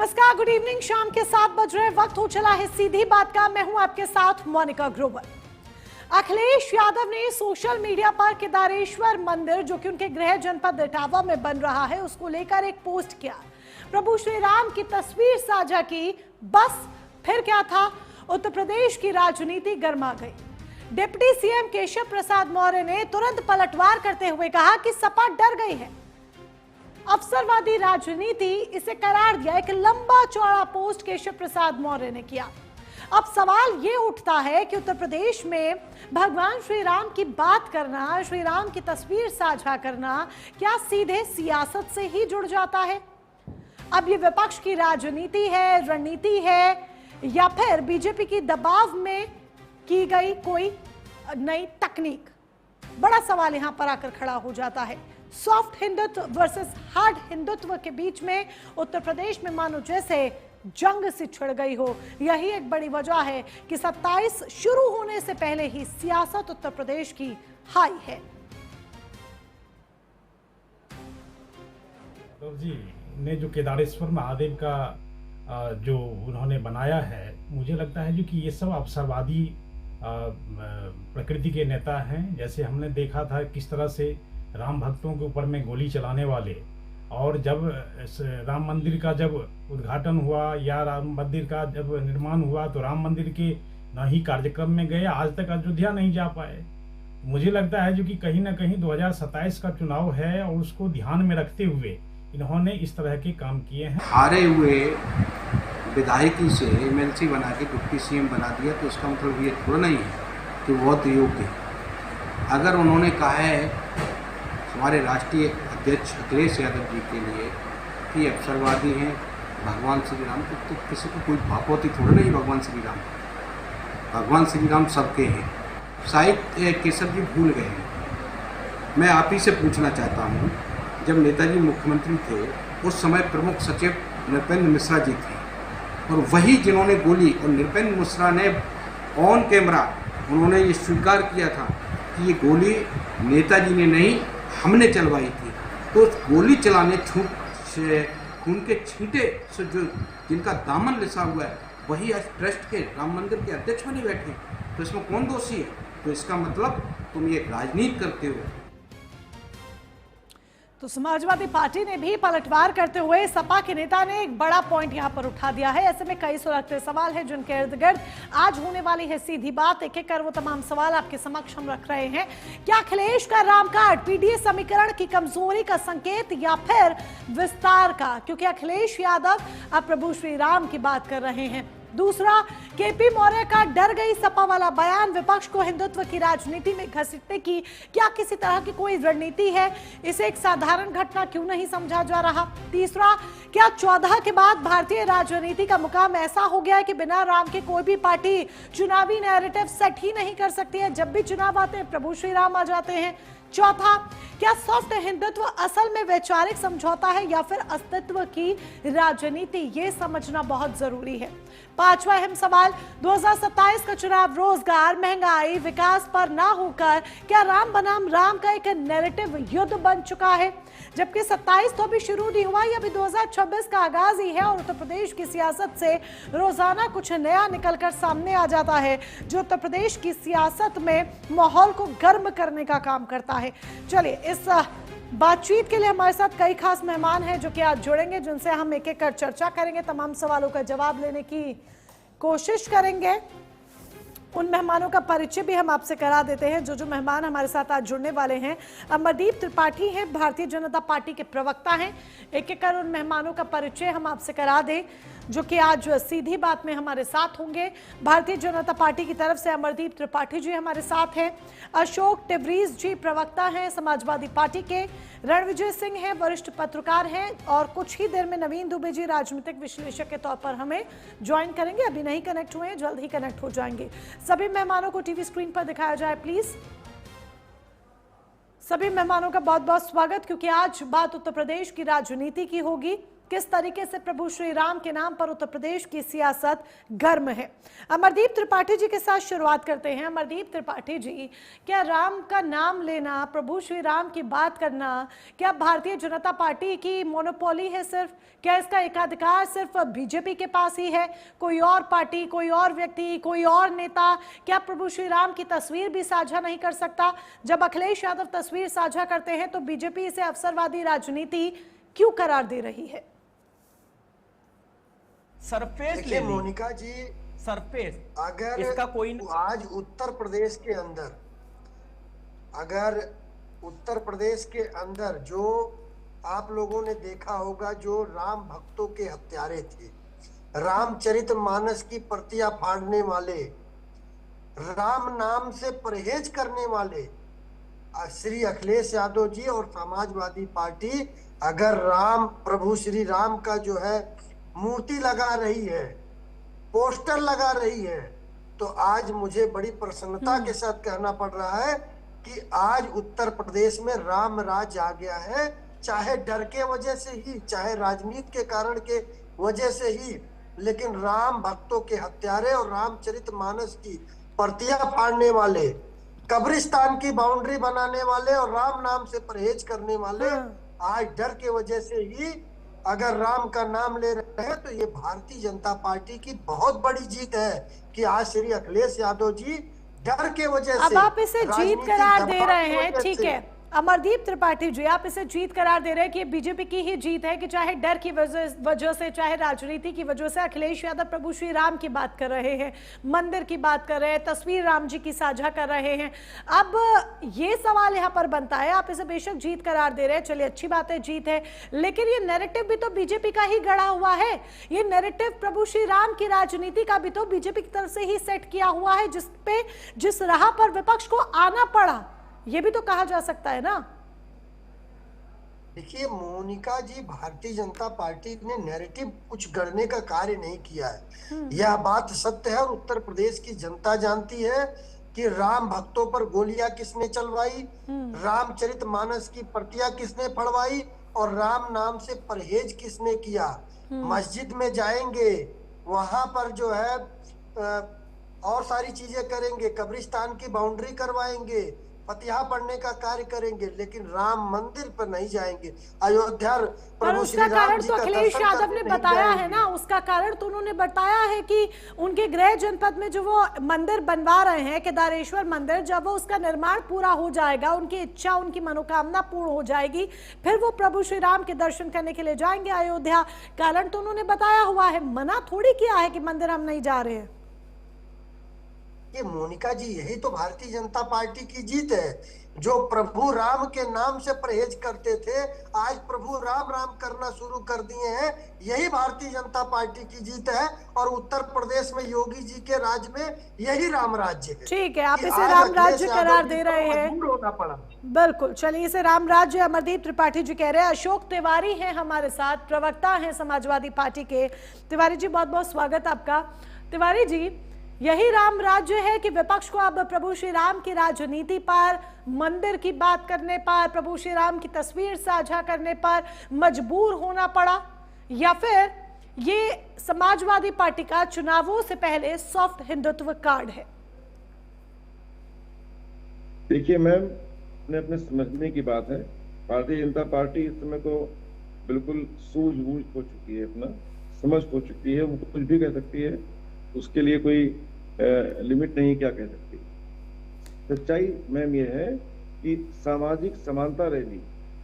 नमस्कार, good evening. शाम के 7 बज रहे, वक्त हो चला है सीधी बात का। मैं हूं आपके साथ मोनिका ग्रोवर। अखिलेश यादव ने सोशल मीडिया पर केदारेश्वर मंदिर, जो कि उनके गृह जनपद इटावा में बन रहा है, उसको लेकर एक पोस्ट किया। प्रभु श्री राम की तस्वीर साझा की। बस फिर क्या था, उत्तर प्रदेश की राजनीति गर्मा गई। डिप्टी सीएम केशव प्रसाद मौर्य ने तुरंत पलटवार करते हुए कहा कि सपा डर गई है। अवसरवादी राजनीति इसे करार दिया। एक लंबा चौड़ा पोस्ट केशव प्रसाद मौर्य ने किया। अब सवाल ये उठता है कि उत्तर प्रदेश में भगवान श्री राम की बात करना, श्री राम की तस्वीर साझा करना, क्या सीधे सियासत से ही जुड़ जाता है? अब ये विपक्ष की राजनीति है, रणनीति है, या फिर बीजेपी की दबाव में की गई कोई नई तकनीक? बड़ा सवाल यहां पर आकर खड़ा हो जाता है। Soft Hindutva versus hard Hindutva के बीच में उत्तर प्रदेश में मानो जैसे जंग सी छिड़ गई हो। यही एक बड़ी वजह है कि 27 शुरू होने से पहले ही सियासत उत्तर प्रदेश की हाई है। जी ने जो केदारेश्वर महादेव का जो उन्होंने बनाया है, मुझे लगता है जो कि ये सब अवसरवादी प्रकृति के नेता हैं। जैसे हमने देखा था किस तरह से राम भक्तों के ऊपर में गोली चलाने वाले, और जब राम मंदिर का जब उद्घाटन हुआ या राम मंदिर का जब निर्माण हुआ तो राम मंदिर के न ही कार्यक्रम में गए, आज तक अयोध्या नहीं जा पाए। मुझे लगता है जो कि कहीं ना कहीं 2027 का चुनाव है और उसको ध्यान में रखते हुए इन्होंने इस तरह के काम किए हैं। हारे हुए विधायकी से एमएलसी बना के डिप्टी सीएम बना दिया, तो इसका मतलब ये थोड़ा नहीं है कि बहुत योग्य है। अगर उन्होंने कहा है हमारे राष्ट्रीय अध्यक्ष अखिलेश यादव जी के लिए कि अवसरवादी हैं भगवान श्री राम, तो किसी को कोई भापौती थोड़ा नहीं। भगवान श्री राम सबके हैं। शायद केशव जी भूल गए हैं। मैं आप ही से पूछना चाहता हूँ, जब नेताजी मुख्यमंत्री थे उस समय प्रमुख सचिव नृपेंद्र मिश्रा जी थे, और वही जिन्होंने गोली, और नृपेंद्र मिश्रा ने ऑन कैमरा उन्होंने ये स्वीकार किया था कि ये गोली नेताजी ने नहीं हमने चलवाई थी। तो उस गोली चलाने खून के छींटे से जो जिनका दामन लिसा हुआ है, वही आज ट्रस्ट के राम मंदिर के अध्यक्ष बने बैठे। तो इसमें कौन दोषी है? तो इसका मतलब तुम ये राजनीति करते हो। तो समाजवादी पार्टी ने भी पलटवार करते हुए सपा के नेता ने एक बड़ा पॉइंट यहां पर उठा दिया है। ऐसे में कई सुलझते सवाल हैं जिनके इर्द गिर्द आज होने वाली है सीधी बात। एक एक कर वो तमाम सवाल आपके समक्ष हम रख रहे हैं। क्या अखिलेश का राम कार्ड पीडीए समीकरण की कमजोरी का संकेत या फिर विस्तार का? क्योंकि अखिलेश यादव अब प्रभु श्री राम की बात कर रहे हैं। दूसरा, केपी मौर्य का डर गई सपा वाला बयान विपक्ष को हिंदुत्व की राजनीति में घसीटने की क्या किसी तरह की कोई रणनीति है? इसे एक साधारण घटना क्यों नहीं समझा जा रहा? तीसरा, क्या 14 के बाद भारतीय राजनीति का मुकाम ऐसा हो गया है कि बिना राम के कोई भी पार्टी चुनावी नैरेटिव सेट ही नहीं कर सकती है? जब भी चुनाव आते हैं प्रभु श्री राम आ जाते हैं। चौथा, क्या सॉफ्ट हिंदुत्व असल में वैचारिक समझौता है या फिर अस्तित्व की राजनीति? ये समझना बहुत जरूरी है। पांचवा अहम सवाल, 2027 का चुनाव रोजगार, महंगाई, विकास पर ना होकर क्या राम बनाम राम का एक नैरेटिव युद्ध बन चुका है? जबकि 27 तो अभी शुरू नहीं हुआ, ये अभी 2026 का आगाज ही है, और उत्तर प्रदेश की सियासत से रोजाना कुछ नया निकलकर सामने आ जाता है जो उत्तर प्रदेश की सियासत में माहौल को गर्म करने का काम करता है। चलिए, इस बातचीत के लिए हमारे साथ कई खास मेहमान हैं जो कि आज जुड़ेंगे, जिनसे हम एक एक कर चर्चा करेंगे, तमाम सवालों का जवाब लेने की कोशिश करेंगे। उन मेहमानों का परिचय भी हम आपसे करा देते हैं। जो मेहमान हमारे साथ आज जुड़ने वाले हैं, अमरदीप त्रिपाठी हैं, भारतीय जनता पार्टी के प्रवक्ता हैं। एक एक कर उन मेहमानों का परिचय हम आपसे करा दें जो कि आज सीधी बात में हमारे साथ होंगे। भारतीय जनता पार्टी की तरफ से अमरदीप त्रिपाठी जी हमारे साथ हैं। अशोक टिवरीज जी प्रवक्ता हैं समाजवादी पार्टी के। रणविजय सिंह हैं, वरिष्ठ पत्रकार हैं, और कुछ ही देर में नवीन दुबे जी राजनीतिक विश्लेषक के तौर पर हमें ज्वाइन करेंगे। अभी नहीं कनेक्ट हुए हैं, जल्द ही कनेक्ट हो जाएंगे। सभी मेहमानों को टीवी स्क्रीन पर दिखाया जाए प्लीज। सभी मेहमानों का बहुत बहुत स्वागत, क्योंकि आज बात उत्तर प्रदेश की राजनीति की होगी। किस तरीके से प्रभु श्री राम के नाम पर उत्तर प्रदेश की सियासत गर्म है। अमरदीप त्रिपाठी जी के साथ शुरुआत करते हैं। अमरदीप त्रिपाठी जी, क्या राम का नाम लेना, प्रभु श्री राम की बात करना, क्या भारतीय जनता पार्टी की मोनोपोली है सिर्फ? क्या इसका एकाधिकार सिर्फ बीजेपी के पास ही है? कोई और पार्टी, कोई और व्यक्ति, कोई और नेता क्या प्रभु श्री राम की तस्वीर भी साझा नहीं कर सकता? जब अखिलेश यादव तस्वीर साझा करते हैं तो बीजेपी इसे अवसरवादी राजनीति क्यों करार दे रही है? सरफेस देखिए मोनिका जी, सरफेस अगर इसका कोई आज उत्तर प्रदेश के अंदर, अगर उत्तर प्रदेश के अंदर जो आप लोगों ने देखा होगा, जो राम भक्तों के हत्यारे थे, रामचरितमानस की प्रतियां फाड़ने वाले, राम नाम से परहेज करने वाले श्री अखिलेश यादव जी और समाजवादी पार्टी अगर राम, प्रभु श्री राम का जो है मूर्ति लगा रही है, पोस्टर लगा रही है, तो आज मुझे बड़ी प्रसन्नता के साथ कहना पड़ रहा है कि आज उत्तर प्रदेश में राम राज आ गया है। चाहे डर के वजह से ही, चाहे राजनीति के कारण के वजह से ही, लेकिन राम भक्तों के हत्यारे और रामचरितमानस की प्रतियां फाड़ने वाले, कब्रिस्तान की बाउंड्री बनाने वाले और राम नाम से परहेज करने वाले आज डर के वजह से ही अगर राम का नाम ले रहे हैं, तो ये भारतीय जनता पार्टी की बहुत बड़ी जीत है कि आज श्री अखिलेश यादव जी डर के वजह से, अब आप इसे जीत करार दे रहे हैं, ठीक है अमरदीप त्रिपाठी जी, आप इसे जीत करार दे रहे हैं कि ये बीजेपी की ही जीत है कि चाहे डर की वजह से, चाहे राजनीति की वजह से अखिलेश यादव प्रभु श्री राम की बात कर रहे हैं, मंदिर की बात कर रहे हैं, तस्वीर राम जी की साझा कर रहे हैं। अब ये सवाल यहाँ पर बनता है, आप इसे बेशक जीत करार दे रहे हैं, चलिए अच्छी बात है, जीत है, लेकिन ये नैरेटिव भी तो बीजेपी का ही गढ़ा हुआ है। ये नैरेटिव प्रभु श्री राम की राजनीति का भी तो बीजेपी की तरफ से ही सेट किया हुआ है, जिस राह पर विपक्ष को आना पड़ा, ये भी तो कहा जा सकता है ना। देखिए मोनिका जी, भारतीय जनता पार्टी ने नैरेटिव कुछ गढ़ने का कार्य नहीं किया है, यह बात सत्य है और उत्तर प्रदेश की जनता जानती है कि राम भक्तों पर गोलियां किसने चलवाई, रामचरितमानस की प्रतियां किसने फड़वाई और राम नाम से परहेज किसने किया। मस्जिद में जाएंगे, वहां पर जो है और सारी चीजें करेंगे, कब्रिस्तान की बाउंड्री करवाएंगे, फतिहा पढ़ने का कार्य करेंगे, लेकिन राम मंदिर पर नहीं जाएंगे। अयोध्या पर उसका कारण तो अखिलेश यादव ने बताया है ना, उसका कारण तो उन्होंने बताया है कि उनके गृह जनपद में जो वो मंदिर बनवा रहे हैं, केदारेश्वर मंदिर, जब वो उसका निर्माण पूरा हो जाएगा, उनकी इच्छा, उनकी मनोकामना पूर्ण हो जाएगी, फिर वो प्रभु श्री राम के दर्शन करने के लिए जाएंगे अयोध्या। कारण तो उन्होंने बताया हुआ है, मना थोड़ी किया है कि मंदिर हम नहीं जा रहे हैं। ये मोनिका जी, यही तो भारतीय जनता पार्टी की जीत है। जो प्रभु राम के नाम से परहेज करते थे, आज प्रभु राम राम करना शुरू कर दिए हैं, यही भारतीय जनता पार्टी की जीत है। और उत्तर प्रदेश में योगी जी के राज में यही राम राज्य है। ठीक है, आप इसे राम राज्य करार दे रहे हैं, होना पड़ा। बिल्कुल, चलिए इसे राम राज्य अमरदीप त्रिपाठी जी कह रहे हैं। अशोक तिवारी हैं हमारे साथ, प्रवक्ता हैं समाजवादी पार्टी के। तिवारी जी, बहुत बहुत स्वागत आपका। तिवारी जी, यही राम राज्य है कि विपक्ष को अब प्रभु श्री राम की राजनीति पर, मंदिर की बात करने पर, प्रभु श्री राम की तस्वीर साझा करने पर मजबूर होना पड़ा, या फिर ये समाजवादी पार्टी का चुनावों से पहले सॉफ्ट हिंदुत्व कार्ड है? देखिए मैम, अपने समझने की बात है, भारतीय जनता पार्टी इस समय तो बिल्कुल सूझबूझ हो चुकी है, अपना समझ हो चुकी है, वो कुछ भी कह सकती है, उसके लिए कोई लिमिट नहीं क्या कह सकती। सच्चाई मैम ये है कि सामाजिक समानता रैली,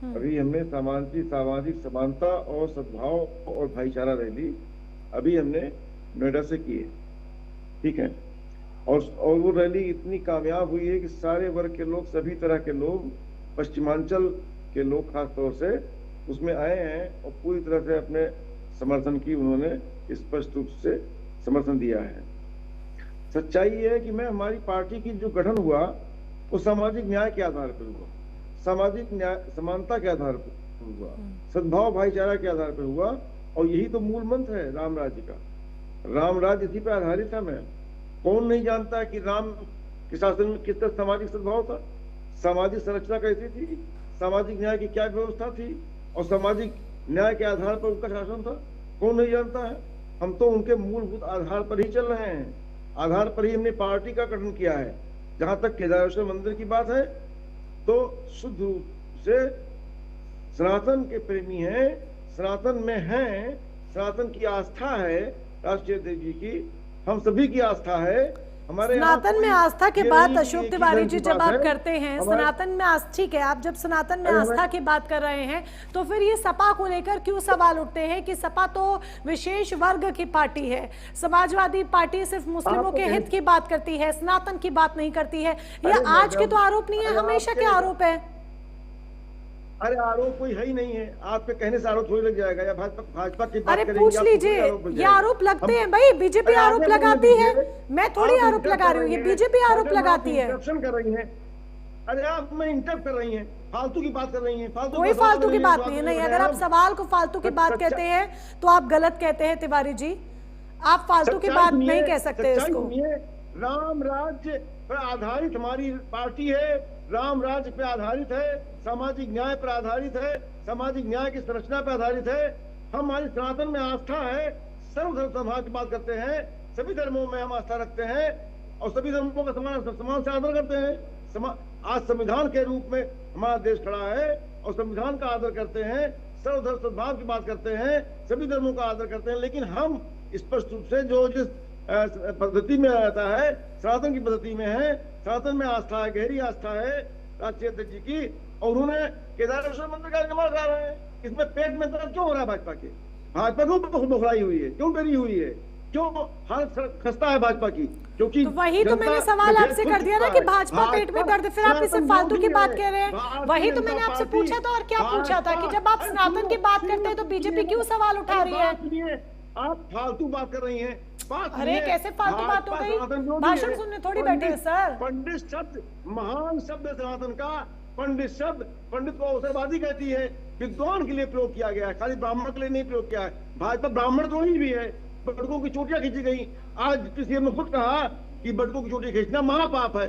अभी हमने सामाजिक समानता और सद्भाव और भाईचारा रैली अभी हमने नोएडा से की है, ठीक है, और वो रैली इतनी कामयाब हुई है कि सारे वर्ग के लोग, सभी तरह के लोग, पश्चिमांचल के लोग खास तौर से उसमें आए हैं और पूरी तरह से अपने समर्थन की उन्होंने स्पष्ट रूप से समर्थन दिया है। सच्चाई ये है कि मैं हमारी पार्टी की जो गठन हुआ वो सामाजिक न्याय के आधार पर हुआ, सामाजिक न्याय समानता के आधार पर हुआ, सद्भाव भाईचारा के आधार पर हुआ, और यही तो मूल मंत्र है राम राज्य का। राम राज्य इसी पर आधारित है। मैं कौन नहीं जानता कि राम के शासन में किस तरह सामाजिक सद्भाव था, सामाजिक संरचना कैसी थी, सामाजिक न्याय की क्या व्यवस्था थी, और सामाजिक न्याय के आधार पर उनका शासन था? कौन नहीं जानता है? हम तो उनके मूलभूत आधार पर ही चल रहे हैं, आधार पर ही हमने पार्टी का गठन किया है। जहां तक केदारेश्वर मंदिर की बात है तो शुद्ध रूप से सनातन के प्रेमी हैं, सनातन में हैं, सनातन की आस्था है राष्ट्रीय अध्यक्ष जी की, हम सभी की आस्था है। हमारे सनातन में आस्था की बात अशोक एक ही तिवारी धर्म जी की जब बात आप है। करते हैं सनातन में ठीक है, आप जब सनातन में अरे आस्था की बात कर रहे हैं तो फिर ये सपा को लेकर क्यों सवाल उठते हैं कि सपा तो विशेष वर्ग की पार्टी है, समाजवादी पार्टी सिर्फ मुस्लिमों के हित की बात करती है, सनातन की बात नहीं करती है। ये आज के तो आरोप नहीं है, हमेशा के आरोप है। अरे आरोप कोई है ही नहीं है, आपके कहने से आरोप थोड़ी लग जाएगा, या भाजपा की बात अरे करेंगे पूछ आप, लीजिए, तो कोई ये आरोप लगते हैं भाई, बीजेपी अरे आरोप आपने लगाती बोल है, दीजिए, मैं थोड़ी आप आरोप इंटरप्ट लगा रही हूँ, ये कर रही बीजेपी हैं। आरोप मैडम, आप लगाती है। इंटरप्शन कर रही हैं। अरे आप में इंटरप्ट कर रही हैं, फालतू की बात कर रही हैं, कोई फालतू की बात नहीं है। नहीं, अगर आप सवाल को फालतू की बात कहते हैं तो आप गलत कहते हैं तिवारी जी, आप फालतू की बात नहीं कह सकते इसको। राम राज्य पर आधारित हमारी पार्टी है, राम राज्य पे आधारित है, सामाजिक न्याय पर आधारित है, सामाजिक न्याय की संरचना पर आधारित है। हमारी सनातन में आस्था है, सर्वधर्म समभाव की बात करते हैं, सभी धर्मों में हम आस्था रखते हैं और सभी धर्मों का समान से आदर करते हैं। आज संविधान के रूप में हमारा देश खड़ा है और संविधान का आदर करते हैं, सर्वधर्म सद्भाव की बात करते हैं, सभी धर्मों का आदर करते हैं। लेकिन हम स्पष्ट रूप से जो जिस पद्धति में आता है, सनातन की पद्धति में है, सनातन में आस्था है, गहरी आस्था है राष्ट्रीय अध्यक्ष जी की, और उन्होंने केदारेश्वर मंदिर का निर्माण करा रहे हैं। इसमें पेट में दर्द क्यों हो रहा है भाजपा के? भाजपा क्यों बौखलाई हुई है, क्यों डरी हुई है, क्यों हालत खस्ता है भाजपा की? क्योंकि तो वही तो मैंने सवाल आपसे कर दिया ना कि भाजपा पेट में दर्द, फिर आप इसे फालतू की बात कह रहे हैं। वही तो मैंने आपसे पूछा था, और क्या पूछा था कि जब आप सनातन की बात करते हैं तो बीजेपी क्यों सवाल उठा रही है? आप फालतू बात कर रही हैं। अरे कैसे फालतू बात हो गई? भाषण सुनने थोड़ी बैठे हैं सर। पंडित शब्द महान शब्द है सनातन का। पंडित शब्द, पंडित को अवसरवादी कहती है, विद्वान के लिए प्रयोग किया गया है, खाली ब्राह्मण के लिए नहीं प्रयोग किया है। भाजपा ब्राह्मण द्रोही भी है, बटकों की चोटियां खींची गई। आज किसी ने खुद कहा कि बटकों की चोटी खींचना महापाप है,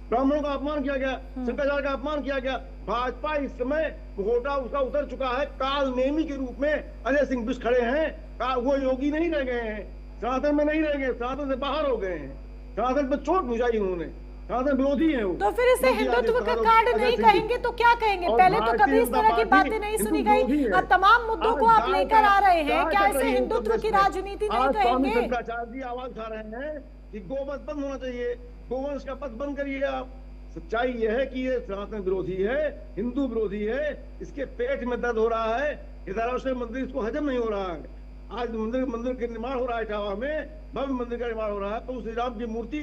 ब्राह्मणों का अपमान किया गया, शंकराचार्य का अपमान किया गया। भाजपा इस समय घोटा उसका उतर चुका है, काल नेमी के रूप में अजय सिंह बिष्ट खड़े हैं। वो योगी नहीं रह गए हैं, सनातन में नहीं रह गए, सनातन से बाहर हो गए हैं, सनातन पर चोट पहुंचाई उन्होंने, सनातन विरोधी है वो। तो फिर इसे हिंदुत्व का कार्ड नहीं कहेंगे तो क्या कहेंगे? पहले तो कभी इस तरह की बातें नहीं सुनी गई, और तमाम मुद्दों को आप लेकर आ रहे हैं, क्या इसे हिंदुत्व की राजनीति नहीं कहेंगे? शंकराचार्य जी आवाज उठा रहे हैं कि गोवंश बंद होना चाहिए, गोवंश का पद बंद करिए आप। सच्चाई यह है कि ये सनातन विरोधी है, हिंदू विरोधी है, इसके पेट में दर्द हो रहा है, केदारेश्वर मंदिर इसको हजम नहीं हो रहा है। आज मंदिर का निर्माण हो रहा है, इटावा में भव्य मंदिर का निर्माण हो रहा है, तो श्री राम की मूर्ति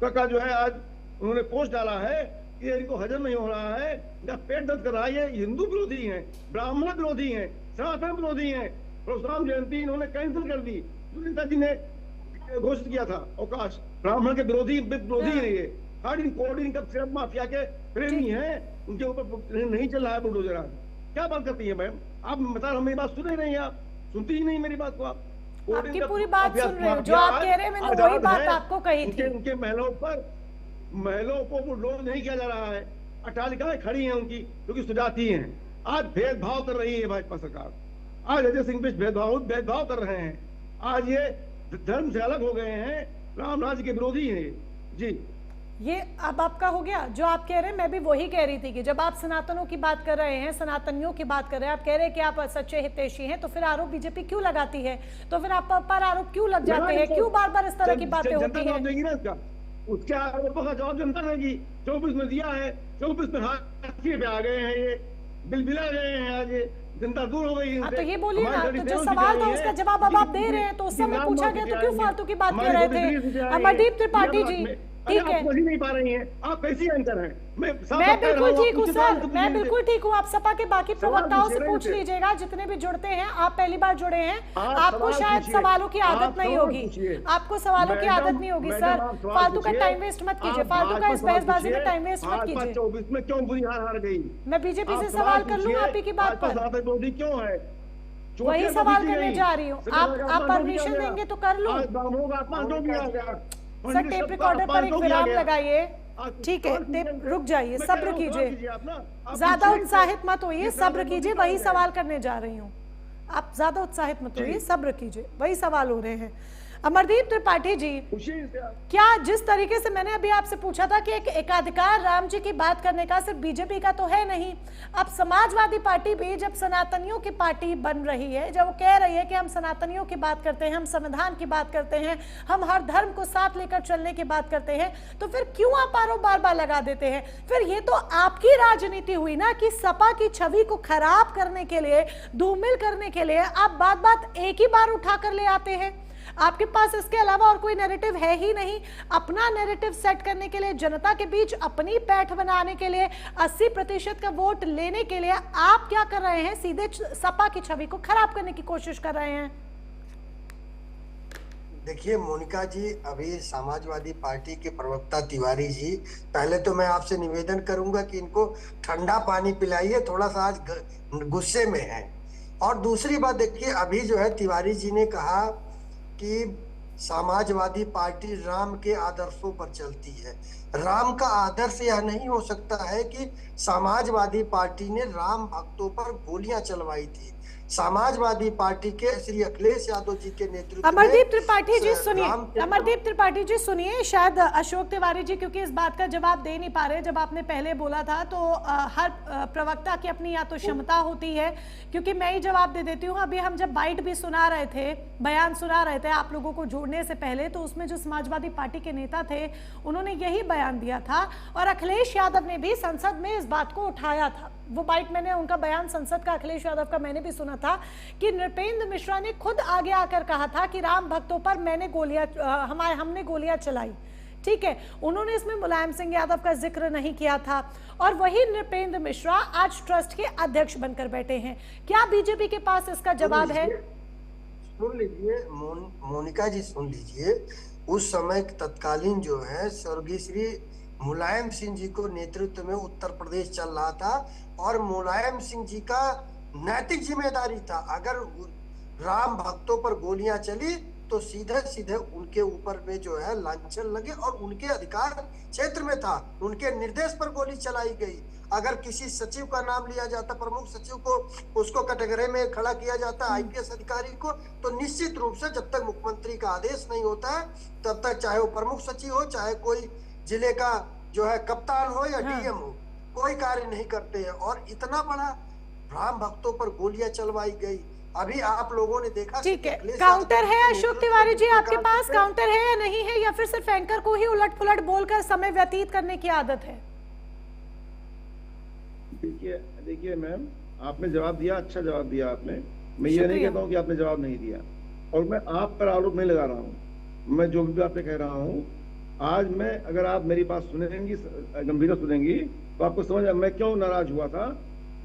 का जो है आज उन्होंने पोस्ट डाला है कि इनको हजम नहीं हो रहा है, इनका पेट दर्द कर रहा है। ये हिंदू विरोधी हैं, ब्राह्मण विरोधी हैं, सनातन विरोधी हैं। परशुराम जयंती इन्होंने कैंसिल कर दी, नेताजी ने घोषित किया था अवकाश। ब्राह्मण के विरोधी नहीं है, हार्डिंग कोडिंग का सिर्फ माफिया के प्रेमी हैं, उनके ऊपर नहीं चल रहा है बुलडोजर। आज क्या बात करती है मैम? आप बता रहे, मेरी बात सुन ही नहीं, आप सुनती ही नहीं मेरी बात को। आप आपकी पूरी बात सुन रहे हो, जो आप कह रहे हैं मैंने वही बात आपको कही थी। उनके महलों को बुलडोज नहीं किया जा रहा है, अट्टालिकाएं खड़ी हैं उनकी, क्योंकि सुजाती हैं। आज भेदभाव कर रही है भाजपा सरकार, आज अजय सिंह बिष्ट भेदभाव कर रहे हैं। आज ये धर्म से अलग हो गए हैं, राम राज्य के विरोधी हैं जी। ये अब आपका हो गया जो आप कह रहे हैं। मैं भी वही कह रही थी कि जब आप सनातनों की बात कर रहे हैं, सनातनियों की बात कर रहे हैं, आप कह रहे हैं कि आप सच्चे हितैषी हैं, तो फिर आरोप बीजेपी क्यों लगाती है? तो फिर आप पर आरोप क्यों लग जाते हैं? क्यों बार बार इस तरह की बातें होती हैं? उसके आरोपों का जवाब जनता देगी। 24 में दिया है, 24 में हाथी पे आ गए हैं, ये बिलबिला गए हैं, आज ये जनता दूर हो गई है। तो ये बोलिए ना, तो जो सवाल था उसका जवाब अब आप दे रहे हैं, तो उस समय पूछा गया तो क्यों फालतू की बात कर रहे थे? अमरदीप त्रिपाठी जी ठीक है, समझ नहीं पा रही हैं आप, कैसी एंकर हैं? मैं बिल्कुल ठीक हूँ सर, मैं बिल्कुल ठीक हूँ। आप सपा के बाकी प्रवक्ताओं से पूछ लीजिएगा, जितने भी जुड़ते हैं। आप पहली बार जुड़े हैं, आपको शायद सवालों की आदत नहीं होगी, आपको सवालों की आदत नहीं होगी। सर फालतू का टाइम वेस्ट मत कीजिए, फालतू का इस बहसबाजी में टाइम वेस्ट मत कीजिए। 24 में क्यों बुरी हार गई? मैं बीजेपी से सवाल कर लूँ आप ही की बात पर, क्यों है वही सवाल करने जा रही हूँ। आप परमिशन देंगे तो कर लूँ। सर टेप रिकॉर्डर पर एक विराम लगाइए, ठीक है, रुक जाइए, सब्र कीजिए, ज्यादा उत्साहित मत होइए, सब्र कीजिए, वही सवाल करने जा रही हूँ। आप ज्यादा उत्साहित मत होइए, सब्र कीजिए, वही सवाल हो रहे हैं। अमरदीप त्रिपाठी जी, क्या जिस तरीके से मैंने अभी आपसे पूछा था कि एक एकाधिकार राम जी की बात करने का सिर्फ बीजेपी का तो है नहीं, अब समाजवादी पार्टी भी जब सनातनियों की पार्टी बन रही है, जब वो कह रही है कि हम सनातनियों की बात करते हैं, हम संविधान की बात करते हैं, हम हर धर्म को साथ लेकर चलने की बात करते हैं, तो फिर क्यों आप आरोप बार बार लगा देते हैं? फिर ये तो आपकी राजनीति हुई ना कि सपा की छवि को खराब करने के लिए, धूमिल करने के लिए आप बात बात एक ही बार उठा कर ले आते हैं। आपके पास इसके अलावा और कोई नैरेटिव है ही नहीं। अपना नैरेटिव सेट करने के लिए, जनता के बीच अपनी पैठ बनाने के लिए, 80% का वोट लेने के लिए आप क्या कर रहे हैं? सीधे सपा की छवि को खराब करने की कोशिश कर रहे हैं। देखिए मोनिका जी, अभी समाजवादी पार्टी के प्रवक्ता तिवारी जी, पहले तो मैं आपसे निवेदन करूंगा कि इनको ठंडा पानी पिलाइए, थोड़ा सा आज गुस्से में है। और दूसरी बात देखिए, अभी जो है तिवारी जी ने कहा कि समाजवादी पार्टी राम के आदर्शों पर चलती है। राम का आदर्श यह नहीं हो सकता है कि समाजवादी पार्टी ने राम भक्तों पर गोलियां चलवाई थी। समाजवादी पार्टी के श्री अखिलेश यादव जी के नेतृत्व में अमरदीप त्रिपाठी जी सुनिए, अमरदीप त्रिपाठी जी सुनिए, शायद अशोक तिवारी जी क्योंकि इस बात का जवाब दे नहीं पा रहे। जब आपने पहले बोला था तो हर प्रवक्ता की अपनी या तो क्षमता होती है, क्योंकि मैं ही जवाब दे देती हूँ। अभी हम जब बाइट भी सुना रहे थे, बयान सुना रहे थे आप लोगों को जोड़ने से पहले, तो उसमें जो समाजवादी पार्टी के नेता थे उन्होंने यही बयान दिया था और अखिलेश यादव ने भी संसद में इस बात को उठाया था। वो बाइट मैंने उनका बयान संसद का अखिलेश यादव का मैंने भी सुना था कि नृपेंद्र मिश्रा ने खुद आगे आकर कहा था कि राम भक्तों पर हमने गोलियां चलाई। ठीक है, उन्होंने इसमें मुलायम सिंह यादव का जिक्र नहीं किया था और वही नृपेंद्र मिश्रा आज ट्रस्ट के अध्यक्ष बनकर बैठे हैं। क्या बीजेपी के पास इसका जवाब है? सुन लीजिए मोनिका जी, सुन लीजिए, उस समय तत्कालीन जो है स्वर्गीय श्री मुलायम सिंह जी को नेतृत्व में उत्तर प्रदेश चल रहा था और मुलायम सिंह जी का नैतिक जिम्मेदारी था, अगर राम भक्तों पर गोलियां चली तो सीधे सीधे उनके ऊपर में जो है लांछन लगे और उनके अधिकार क्षेत्र में था, उनके निर्देश पर गोली चलाई गई। अगर किसी सचिव का नाम लिया जाता, प्रमुख सचिव को, उसको कैटेगरी में खड़ा किया जाता आईपीएस अधिकारी को, तो निश्चित रूप से जब तक मुख्यमंत्री का आदेश नहीं होता है तब तक चाहे वो प्रमुख सचिव हो, चाहे कोई जिले का जो है कप्तान हो या डीएम हो, कोई कार्य नहीं करते हैं। और इतना बड़ा राम भक्तों पर गोलियां चलवाई गई। अभी आप लोगों ने देखा। ठीक है, काउंटर है अशोक तिवारी जी, आपके पास काउंटर है या नहीं है, या फिर सिर्फ एंकर को ही उलट पुलट बोलकर समय व्यतीत करने की आदत है? देखिए मैम, आपने जवाब दिया, अच्छा जवाब दिया आपने। मैं ये नहीं कहता हूँ कि आपने जवाब नहीं दिया और मैं आप पर आरोप नहीं लगा रहा हूँ। मैं जो भी बातें कह रहा हूँ, आज मैं, अगर आप मेरी बात सुनेंगी, गंभीरता सुनेंगी, तो आपको समझ मैं क्यों नाराज हुआ था।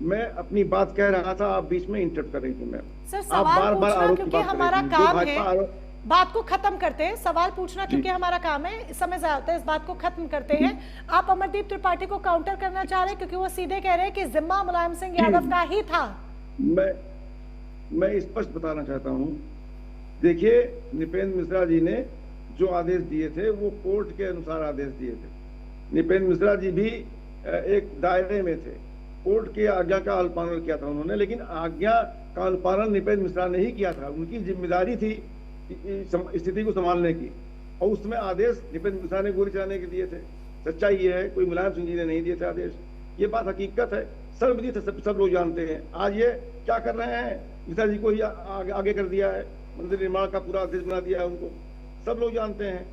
मैं अपनी बात कह रहा था, आप बीच में इंटरप्ट कर रही थी मैम। सर सवाल पूछना क्योंकि हमारा काम है, बात को खत्म करते हैं। सवाल पूछना क्योंकि हमारा काम है, समय ज्यादा होता है, इस बात को खत्म करते हैं। आप अमरदीप त्रिपाठी को काउंटर करना चाह रहे हैं क्योंकि वो सीधे कह रहे हैं कि जिम्मा मुलायम सिंह यादव का ही था। मैं स्पष्ट बताना चाहता हूँ, देखिए नृपेंद्र मिश्रा जी ने जो आदेश दिए थे वो कोर्ट के अनुसार आदेश दिए थे। नृपेंद्र मिश्रा जी भी एक दायरे में थे, कोर्ट की आज्ञा का अनुपालन किया था उन्होंने, लेकिन आज्ञा का अनुपालन नृपेंद्र मिश्रा ने ही किया था। उनकी जिम्मेदारी थी स्थिति को संभालने की और उसमें आदेश नृपेंद्र मिश्रा ने गोली चलाने के दिए थे। सच्चाई ये है, कोई मुलायम सिंह जी ने नहीं दिए थे आदेश, ये बात हकीकत है, सर्वविदित है, सब लोग जानते हैं। आज ये क्या कर रहे हैं, मिश्रा जी को ही आगे कर दिया है, मंदिर निर्माण का पूरा आदेश बना दिया है उनको, सब लोग जानते हैं।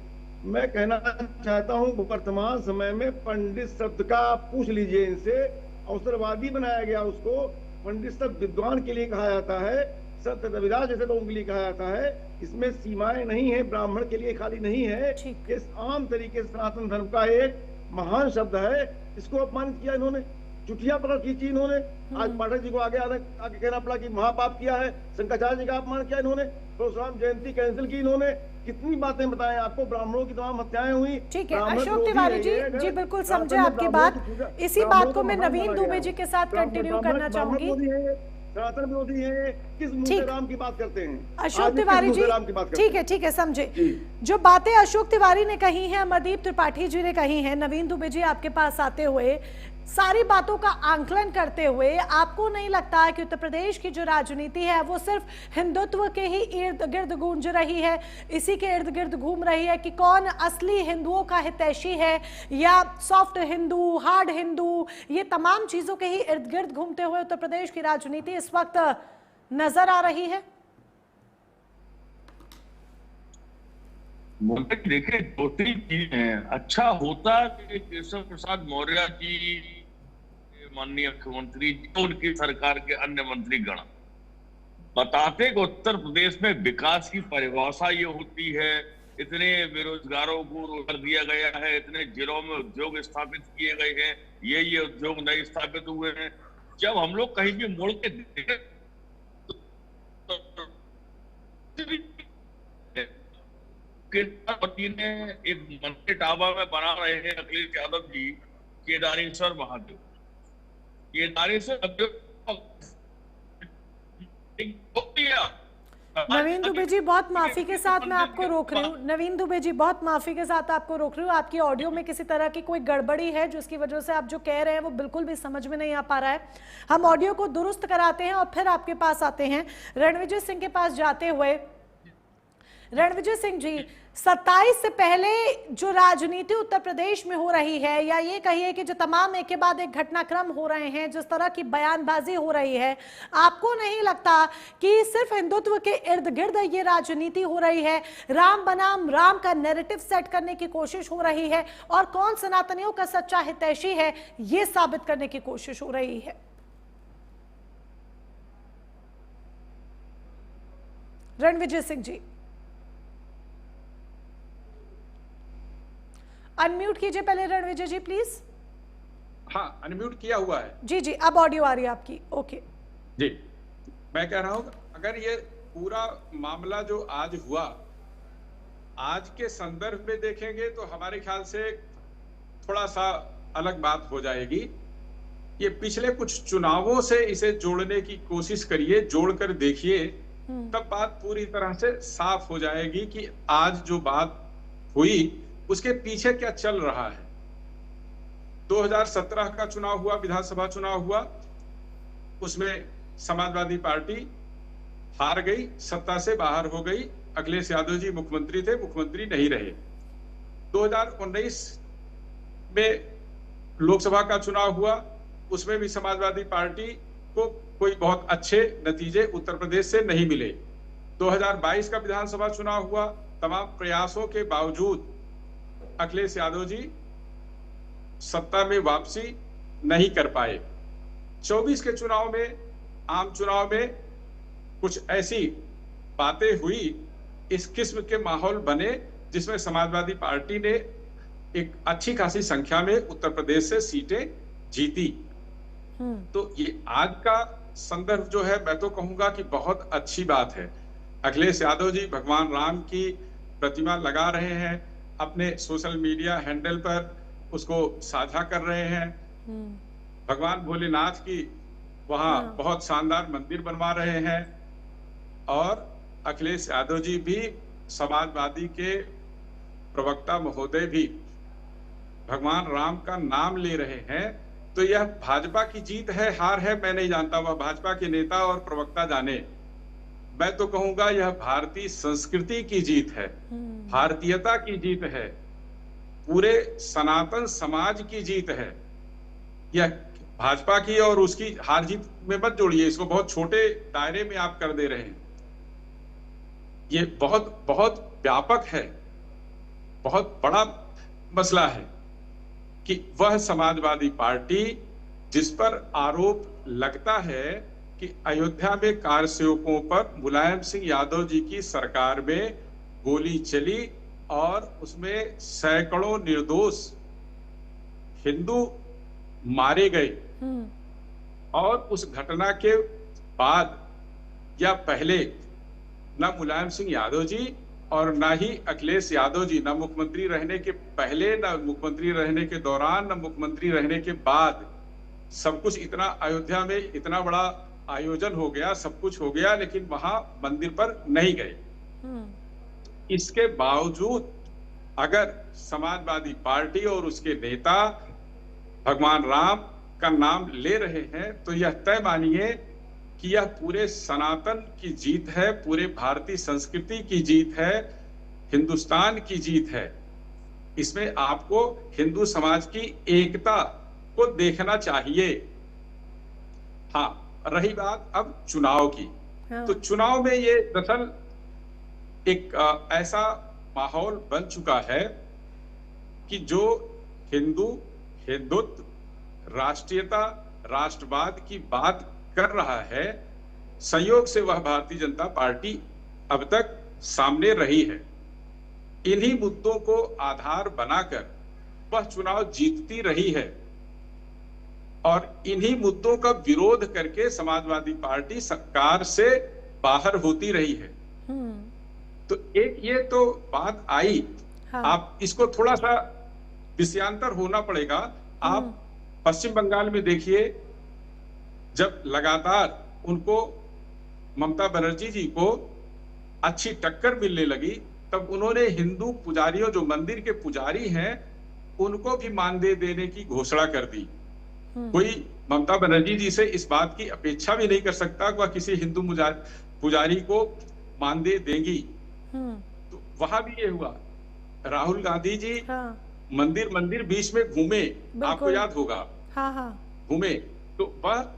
मैं कहना चाहता हूं, वर्तमान समय में पंडित शब्द का पूछ लीजिए इनसे, अवसरवादी बनाया गया उसको। पंडित शब्द विद्वान के लिए कहा जाता है, संत रविदास जैसे लोगों के लिए कहा जाता है। इसमें सीमाएं नहीं है, ब्राह्मण के लिए खाली नहीं है। इस आम तरीके से सनातन धर्म का एक महान शब्द है, इसको अपमानित किया इन्होंने, चुटिया पर खींची इन्होंने। आज पाठक जी को आगे कहना पड़ा कि महापाप किया है, शंकराचार्य जी का अपमान किया इन्होंने, परशुराम जयंती कैंसिल की इन्होंने, कितनी बातें बताएं आपको, ब्राह्मणों की तमाम हत्याएं हुई। ठीक है अशोक तिवारी जी बिल्कुल समझे आपकी बात। इसी बात को मैं नवीन दुबे जी के साथ कंटिन्यू करना चाहूंगी। सनातन विरोधी है, किस मुंह से राम की बात करते हैं अशोक तिवारी जी? ठीक है समझे। जो बातें अशोक तिवारी ने कही हैं, अमरदीप त्रिपाठी जी ने कही हैं, नवीन दुबे जी आपके पास आते हुए सारी बातों का आंकलन करते हुए आपको नहीं लगता कि उत्तर प्रदेश की जो राजनीति है वो सिर्फ हिंदुत्व के ही इर्द गिर्द गूंज रही है, इसी के इर्द गिर्द घूम रही है कि कौन असली हिंदुओं का हितैषी है या सॉफ्ट हिंदू, हार्ड हिंदू, ये तमाम चीजों के ही इर्द गिर्द घूमते हुए उत्तर प्रदेश की राजनीति इस वक्त नजर आ रही है? देखिए, दो तीन चीजें हैं। अच्छा होता कि केशव प्रसाद मौर्य जी, माननीय मुख्यमंत्री जी, उनकी सरकार के अन्य मंत्रीगण बताते कि उत्तर प्रदेश में विकास की परिभाषा ये होती है, इतने बेरोजगारों को रोजगार दिया गया है, इतने जिलों में उद्योग स्थापित किए गए हैं, ये उद्योग नए स्थापित हुए हैं। जब हम लोग कहीं भी मुड़ के देखें ने एक मंदिर टाबा में बना रहे हैं अखिलेश यादव जी, केदारेश्वर महादेव। नवीन दुबे जी, बहुत माफी के साथ मैं आपको रोक रही हूँ। नवीन दुबे जी, बहुत माफी के साथ आपको रोक रही हूँ। आपकी ऑडियो में किसी तरह की कोई गड़बड़ी है जिसकी वजह से आप जो कह रहे हैं वो बिल्कुल भी समझ में नहीं आ पा रहा है। हम ऑडियो को दुरुस्त कराते हैं और फिर आपके पास आते हैं। रणविजय सिंह के पास जाते हुए, रणविजय सिंह जी, 27 से पहले जो राजनीति उत्तर प्रदेश में हो रही है, या ये कहिए कि जो तमाम एक के बाद एक घटनाक्रम हो रहे हैं, जिस तरह की बयानबाजी हो रही है, आपको नहीं लगता कि सिर्फ हिंदुत्व के इर्द गिर्द ये राजनीति हो रही है? राम बनाम राम का नैरेटिव सेट करने की कोशिश हो रही है और कौन सनातनियों का सच्चा हितैषी है ये साबित करने की कोशिश हो रही है। रणविजय सिंह जी, अनम्यूट कीजिए पहले रणविजय जी प्लीज। हाँ, अनम्यूट किया हुआ है। जी जी, अब ऑडियो आ रही है आपकी। ओके जी, मैं कह रहा हूं, अगर ये पूरा मामला जो आज हुआ, आज के संदर्भ में देखेंगे तो हमारे ख्याल से थोड़ा सा अलग बात हो जाएगी। ये पिछले कुछ चुनावों से इसे जोड़ने की कोशिश करिए, जोड़कर देखिए, तब बात पूरी तरह से साफ हो जाएगी कि आज जो बात हुई उसके पीछे क्या चल रहा है। 2017 का चुनाव हुआ, विधानसभा चुनाव हुआ, उसमें समाजवादी पार्टी हार गई, सत्ता से बाहर हो गई। अखिलेश यादव जी मुख्यमंत्री थे, मुख्यमंत्री नहीं रहे। 2019 में लोकसभा का चुनाव हुआ, उसमें भी समाजवादी पार्टी को कोई बहुत अच्छे नतीजे उत्तर प्रदेश से नहीं मिले। 2022 का विधानसभा चुनाव हुआ, तमाम प्रयासों के बावजूद अखिलेश यादव जी सत्ता में वापसी नहीं कर पाए। 24 के चुनाव में, आम चुनाव में कुछ ऐसी बातें हुई, इस किस्म के माहौल बने जिसमें समाजवादी पार्टी ने एक अच्छी खासी संख्या में उत्तर प्रदेश से सीटें जीती। तो ये आज का संदर्भ जो है, मैं तो कहूंगा कि बहुत अच्छी बात है। अखिलेश यादव जी भगवान राम की प्रतिमा लगा रहे हैं, अपने सोशल मीडिया हैंडल पर उसको साझा कर रहे हैं। भगवान भोलेनाथ की वहां बहुत शानदार मंदिर बनवा रहे हैं और अखिलेश यादव जी भी, समाजवादी के प्रवक्ता महोदय भी भगवान राम का नाम ले रहे हैं। तो यह भाजपा की जीत है, हार है, मैं नहीं जानता, वह भाजपा के नेता और प्रवक्ता जाने। मैं तो कहूंगा यह भारतीय संस्कृति की जीत है, भारतीयता की जीत है, पूरे सनातन समाज की जीत है। यह भाजपा की और उसकी हार जीत में मत जोड़िए, इसको बहुत छोटे दायरे में आप कर दे रहे हैं। ये बहुत बहुत व्यापक है, बहुत बड़ा मसला है कि वह समाजवादी पार्टी जिस पर आरोप लगता है कि अयोध्या में कारसेवकों पर मुलायम सिंह यादव जी की सरकार में गोली चली और उसमें सैकड़ों निर्दोष हिंदू मारे गए, और उस घटना के बाद या पहले न मुलायम सिंह यादव जी और न ही अखिलेश यादव जी, न मुख्यमंत्री रहने के पहले, न मुख्यमंत्री रहने के दौरान, न मुख्यमंत्री रहने के बाद, सब कुछ इतना अयोध्या में इतना बड़ा आयोजन हो गया, सब कुछ हो गया, लेकिन वहां मंदिर पर नहीं गए। इसके बावजूद अगर समाजवादी पार्टी और उसके नेता भगवान राम का नाम ले रहे हैं तो यह तय मानिए कि यह पूरे सनातन की जीत है, पूरे भारतीय संस्कृति की जीत है, हिंदुस्तान की जीत है। इसमें आपको हिंदू समाज की एकता को देखना चाहिए। हाँ, रही बात अब चुनाव की, तो चुनाव में ये दरअसल एक ऐसा माहौल बन चुका है कि जो हिंदुत्व, राष्ट्रीयता, राष्ट्रवाद की बात कर रहा है, संयोग से वह भारतीय जनता पार्टी अब तक सामने रही है। इन्हीं मुद्दों को आधार बनाकर वह चुनाव जीतती रही है और इन्हीं मुद्दों का विरोध करके समाजवादी पार्टी सरकार से बाहर होती रही है। तो एक ये तो बात आई। हाँ। आप इसको थोड़ा सा विषयांतर होना पड़ेगा। आप पश्चिम बंगाल में देखिए, जब लगातार उनको ममता बनर्जी जी को अच्छी टक्कर मिलने लगी, तब उन्होंने हिंदू पुजारियों, जो मंदिर के पुजारी हैं, उनको भी मानदेय देने की घोषणा कर दी। कोई ममता बनर्जी जी से इस बात की अपेक्षा भी नहीं कर सकता कि वह किसी हिंदू पुजारी को मानदेय देंगी। तो वहां भी ये हुआ। राहुल गांधी जी मंदिर बीच में घूमे, आपको याद होगा। हाँ। घूमे, तो वह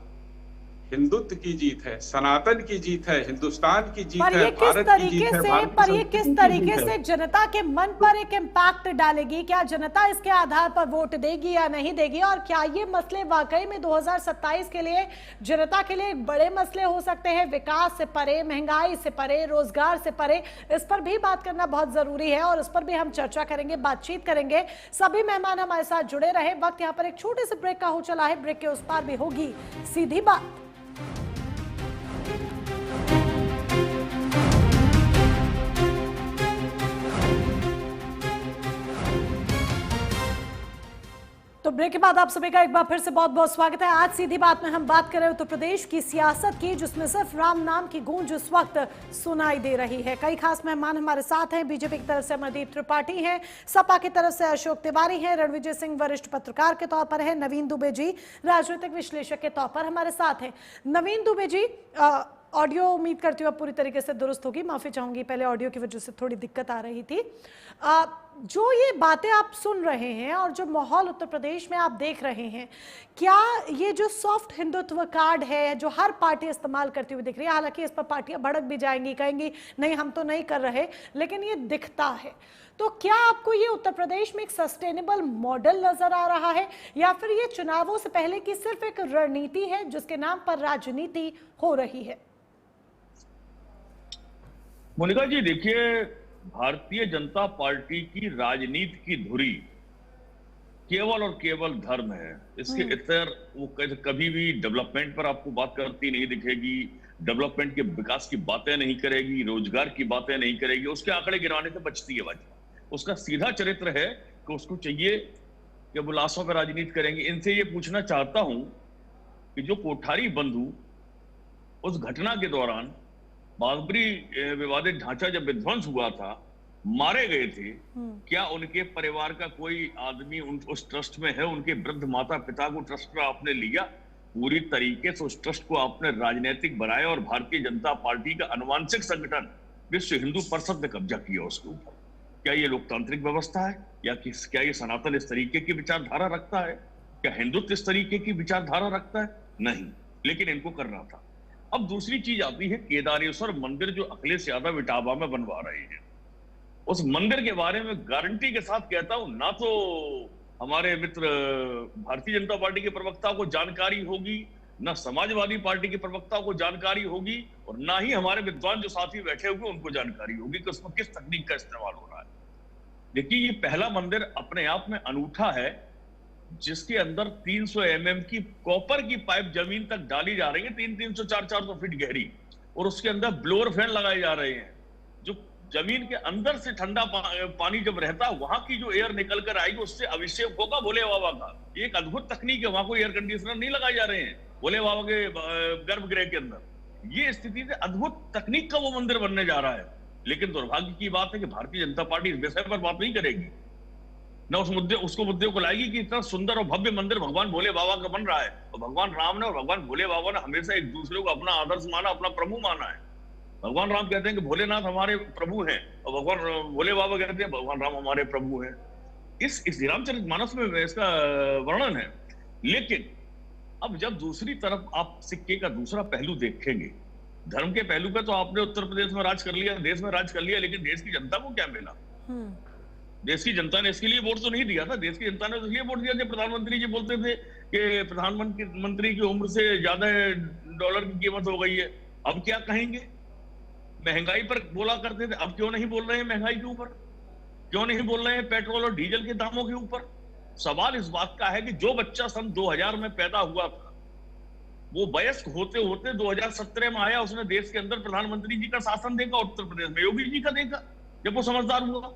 हिंदुत्व की जीत है, सनातन की जीत है, हिंदुस्तान की जीत है, भारत की जीत है। पर ये किस तरीके से जनता के मन पर एक इम्पैक्ट डालेगी? क्या जनता इसके आधार पर वोट देगी या नहीं देगी? और क्या ये मसले वाकई में 2027 के लिए जनता के लिए एक बड़े मसले हो सकते हैं? विकास से परे, महंगाई से परे, रोजगार से परे, इस पर भी बात करना बहुत जरूरी है और इस पर भी हम चर्चा करेंगे, बातचीत करेंगे। सभी मेहमान हमारे साथ जुड़े रहे। वक्त यहाँ पर एक छोटे से ब्रेक का हो चला है। ब्रेक के उस पार भी होगी सीधी बात। तो ब्रेक के बाद आप सभी का एक बार फिर से बहुत बहुत स्वागत है। आज सीधी बात में हम बात कर रहे हैं उत्तर प्रदेश की सियासत की, जिसमें सिर्फ राम नाम की गूंज इस वक्त सुनाई दे रही है। कई खास मेहमान हमारे साथ हैं। बीजेपी की तरफ से अमरदीप त्रिपाठी हैं, सपा की तरफ से अशोक तिवारी हैं, रणविजय सिंह वरिष्ठ पत्रकार के तौर पर है, नवीन दुबे जी राजनीतिक विश्लेषक के तौर पर हमारे साथ हैं। नवीन दुबे जी, ऑडियो उम्मीद करती हूँ अब पूरी तरीके से दुरुस्त होगी। माफी चाहूंगी, पहले ऑडियो की वजह से थोड़ी दिक्कत आ रही थी। जो ये बातें आप सुन रहे हैं और जो माहौल उत्तर प्रदेश में आप देख रहे हैं, क्या ये जो सॉफ्ट हिंदुत्व कार्ड है जो हर पार्टी इस्तेमाल करती हुई दिख रही है, हालांकि इस पर पार्टियां भड़क भी जाएंगी, कहेंगी नहीं हम तो नहीं कर रहे, लेकिन ये दिखता है, तो क्या आपको ये उत्तर प्रदेश में एक सस्टेनेबल मॉडल नजर आ रहा है या फिर ये चुनावों से पहले की सिर्फ एक रणनीति है जिसके नाम पर राजनीति हो रही है? मोनिका जी, देखिए, भारतीय जनता पार्टी की राजनीति की धुरी केवल और केवल धर्म है। इसके इतर वो कभी भी डेवलपमेंट पर आपको बात करती नहीं दिखेगी, डेवलपमेंट के विकास की बातें नहीं करेगी, रोजगार की बातें नहीं करेगी, उसके आंकड़े गिराने से बचती है भाजपा। उसका सीधा चरित्र है कि उसको चाहिए कि वो लाशों पर राजनीति करेंगे। इनसे ये पूछना चाहता हूं कि जो कोठारी बंधु उस घटना के दौरान बाबरी विवादित ढांचा जब विध्वंस हुआ था, मारे गए थे, क्या उनके परिवार का कोई आदमी उस ट्रस्ट में है? उनके वृद्ध माता पिता को ट्रस्ट में आपने लिया, पूरी तरीके से उस ट्रस्ट को आपने राजनीतिक बनाया और भारतीय जनता पार्टी का अनुवांशिक संगठन विश्व हिंदू परिषद ने कब्जा किया उसके ऊपर। क्या ये लोकतांत्रिक व्यवस्था है? या क्या ये सनातन इस तरीके की विचारधारा रखता है? क्या हिंदुत्व इस तरीके की विचारधारा रखता है? नहीं, लेकिन इनको करना था। अब दूसरी चीज आती है केदारेश्वर मंदिर जो अखिलेश यादव इटावा में बनवा रहे हैं। उस मंदिर के बारे में गारंटी के साथ कहता हूं, ना तो हमारे मित्र भारतीय जनता पार्टी के प्रवक्ता को जानकारी होगी, ना समाजवादी पार्टी के प्रवक्ता को जानकारी होगी, और ना ही हमारे विद्वान जो साथी बैठे हुए उनको जानकारी होगी कि उसमें किस तकनीक का इस्तेमाल हो रहा है। देखिए, ये पहला मंदिर अपने आप में अनूठा है जिसके अंदर 300 mm की कॉपर की पाइप जमीन तक डाली जा रही है, 300 400 फीट गहरी, और उसके अंदर ब्लोअर फैन लगाए जा रहे हैं जो जमीन के अंदर से ठंडा पानी जब रहता है, वहां की जो एयर निकल कर आएगी उससे अभिषेक होगा भोले बाबा का। एक अद्भुत तकनीक है, वहां कोई एयर कंडीशनर नहीं लगाए जा रहे हैं भोले बाबा के गर्भगृह के अंदर। ये स्थिति से अद्भुत तकनीक का वो मंदिर बनने जा रहा है। लेकिन दुर्भाग्य की बात है कि भारतीय जनता पार्टी इस विषय पर बात नहीं करेगी। न उसको मुद्दे को लाएगी कि इतना सुंदर और भव्य मंदिर भगवान भोले बाबा का बन रहा है, और भगवान राम ने और भगवान भोले बाबा ने हमेशा एक दूसरे को अपना आदर्श माना, अपना प्रभु माना है। भगवान राम कहते हैं कि भोलेनाथ हमारे प्रभु हैं, और भगवान भोले बाबा कहते हैं भगवान राम हमारे प्रभु हैं। इस रामचरितमानस में इसका वर्णन है। लेकिन अब जब दूसरी तरफ आप सिक्के का दूसरा पहलू देखेंगे, धर्म के पहलू पे तो आपने उत्तर प्रदेश में राज कर लिया, देश में राज कर लिया, लेकिन देश की जनता को क्या मिला? देश की जनता ने इसके लिए वोट तो नहीं दिया था। देश की जनता ने तो इसलिए वोट दिया, जब प्रधानमंत्री जी बोलते थे कि प्रधानमंत्री की उम्र से ज्यादा डॉलर की कीमत हो गई है। अब क्या कहेंगे? महंगाई पर बोला करते थे, अब क्यों नहीं बोल रहे हैं महंगाई के ऊपर? क्यों नहीं बोल रहे हैं पेट्रोल और डीजल के दामों के ऊपर? सवाल इस बात का है कि जो बच्चा सन 2000 में पैदा हुआ था, वो वयस्क होते होते 2017 में आया, उसने देश के अंदर प्रधानमंत्री जी का शासन देखा, उत्तर प्रदेश में योगी जी का देखा, जब वो समझदार हुआ।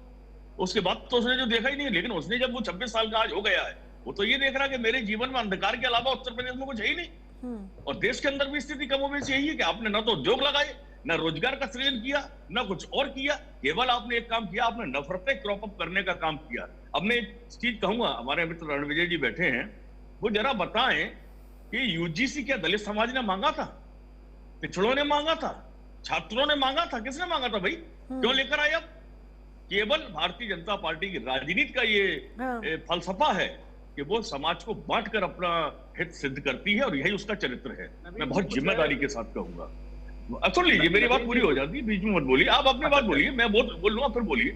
उसके बाद तो उसने जो देखा ही नहीं। लेकिन उसने जब वो 26 साल का आज हो गया है, वो तो ये देख रहा है कि मेरे जीवन में अंधकार के अलावा उत्तर प्रदेश में कुछ है ही नहीं। और देश के अंदर भी स्थिति कमोबेश यही है कि आपने ना तो उद्योग लगाए, ना रोजगार का सृजन किया, ना कुछ और किया। केवल आपने एक काम किया, आपने नफरतें क्रॉप अप करने का काम किया। अब मैं एक चीज कहूंगा, हमारे मित्र रणविजय जी बैठे हैं, वो जरा बताएं कि यूजीसी क्या दलित समाज ने मांगा था? पिछड़ों ने मांगा था? छात्रों ने मांगा था? किसने मांगा था भाई? क्यों लेकर आए? अब केवल भारतीय जनता पार्टी की राजनीति का ये फलसफा है कि वो समाज को बांटकर अपना हित सिद्ध करती है, और यही उसका चरित्र है। मैं बहुत जिम्मेदारी के साथ कहूंगा। सुन लीजिए, मेरी बात पूरी हो जाती है, बीच में मत बोलिए। आप अपनी बात बोलिए, मैं बोल लूंगा, फिर बोलिए।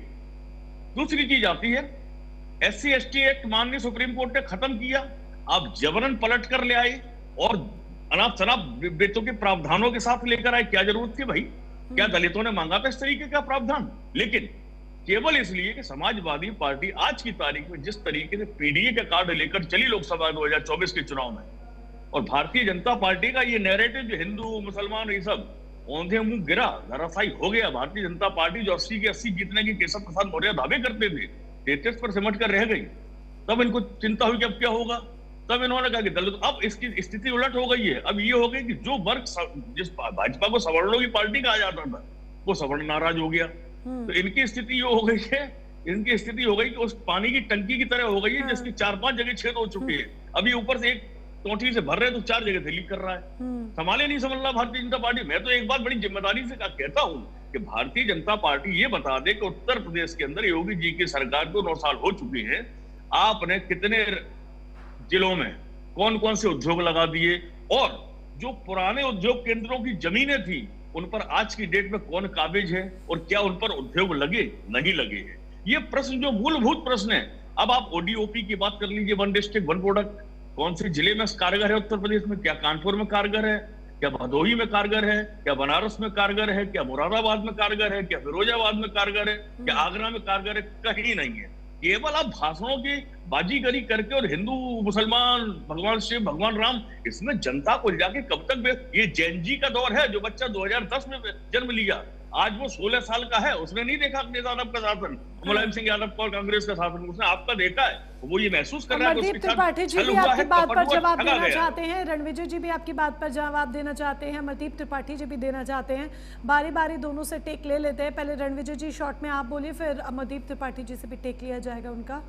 दूसरी चीज आती है, SC ST एक्ट माननीय सुप्रीम कोर्ट ने खत्म किया, आप जबरन पलट कर ले आए और अनाप शनाप बेटों के प्रावधानों के साथ लेकर आए। क्या जरूरत थी भाई? क्या दलितों ने मांगा था इस तरीके का प्रावधान? लेकिन केवल इसलिए कि समाजवादी पार्टी आज की तारीख में जिस तरीके से PDA का कार्ड लेकर चली लोकसभा 2024 के चुनाव में, और भारतीय जनता पार्टी का ये नैरेटिव जो हिंदू मुसलमान ये सब औंधे मुंह गिरा, धराशायी हो गया। भारतीय जनता पार्टी जो 80 के 80 जीतने की केशव प्रसाद मौर्य दावे करते थे, 33 पर सिमट कर रह गई। तब इनको चिंता हुई कि अब क्या होगा। तब इन्होंने कहा कि दलित, अब इसकी स्थिति उलट हो गई है। अब ये हो गई कि जो वर्ग जिस भाजपा को सवर्णों की पार्टी कहा जाता था, वो सवर्ण नाराज हो गया। तो इनकी स्थिति ये हो गई है, इनकी स्थिति हो गई कि उस पानी की टंकी की तरह हो गई है जिसकी 4-5 जगह छेद हो चुके हैं। अभी ऊपर से एक टोटी से भर रहे तो 4 जगह से लीक कर रहा है। संभाले नहीं समझ रहा भारतीय जनता पार्टी। मैं तो एक बात बड़ी जिम्मेदारी से कहता हूं कि भारतीय जनता पार्टी ये बता दे कि उत्तर प्रदेश के अंदर योगी जी की सरकार को 9 साल हो चुके हैं, आपने कितने जिलों में कौन कौन से उद्योग लगा दिए, और जो पुराने उद्योग केंद्रों की जमीनें थी उन पर आज की डेट में कौन काबिज है, और क्या उन पर उद्योग लगे नहीं लगे हैं। ये प्रश्न जो मूलभूत प्रश्न है। अब आप ODOP की बात कर लीजिए, 1 डिस्ट्रिक्ट 1 प्रोडक्ट, कौन से जिले में कारगर है उत्तर प्रदेश में? क्या कानपुर में कारगर है? क्या भदोही में कारगर है? क्या बनारस में कारगर है? क्या मुरादाबाद में कारगर है? क्या फिरोजाबाद में कारगर है? क्या आगरा में कारगर है? कहीं नहीं है। केवल आप भाषणों की बाजीगरी करके और हिंदू मुसलमान, भगवान शिव, भगवान राम, इसमें जनता को जाके कब तक? ये जैन जी का दौर है, जो बच्चा 2010 में जन्म लिया, आज वो 16 साल का है, उसने नहीं देखा अखिलेश यादव का शासन, मुलायम सिंह यादव का और कांग्रेस का शासन, उसने आपका देखा है। वो ये महसूस कर रहा है। अमरदीप त्रिपाठी जी भी आपकी बात पर जवाब देना चाहते हैं, रणविजय जी भी आपकी बात पर जवाब देना चाहते हैं, अमरदीप त्रिपाठी जी भी देना चाहते हैं। बारी बारी दोनों से टेक ले लेते हैं। पहले रणविजय जी शॉर्ट में आप बोलिए, फिर अमरदीप त्रिपाठी जी से भी टेक लिया जाएगा उनका।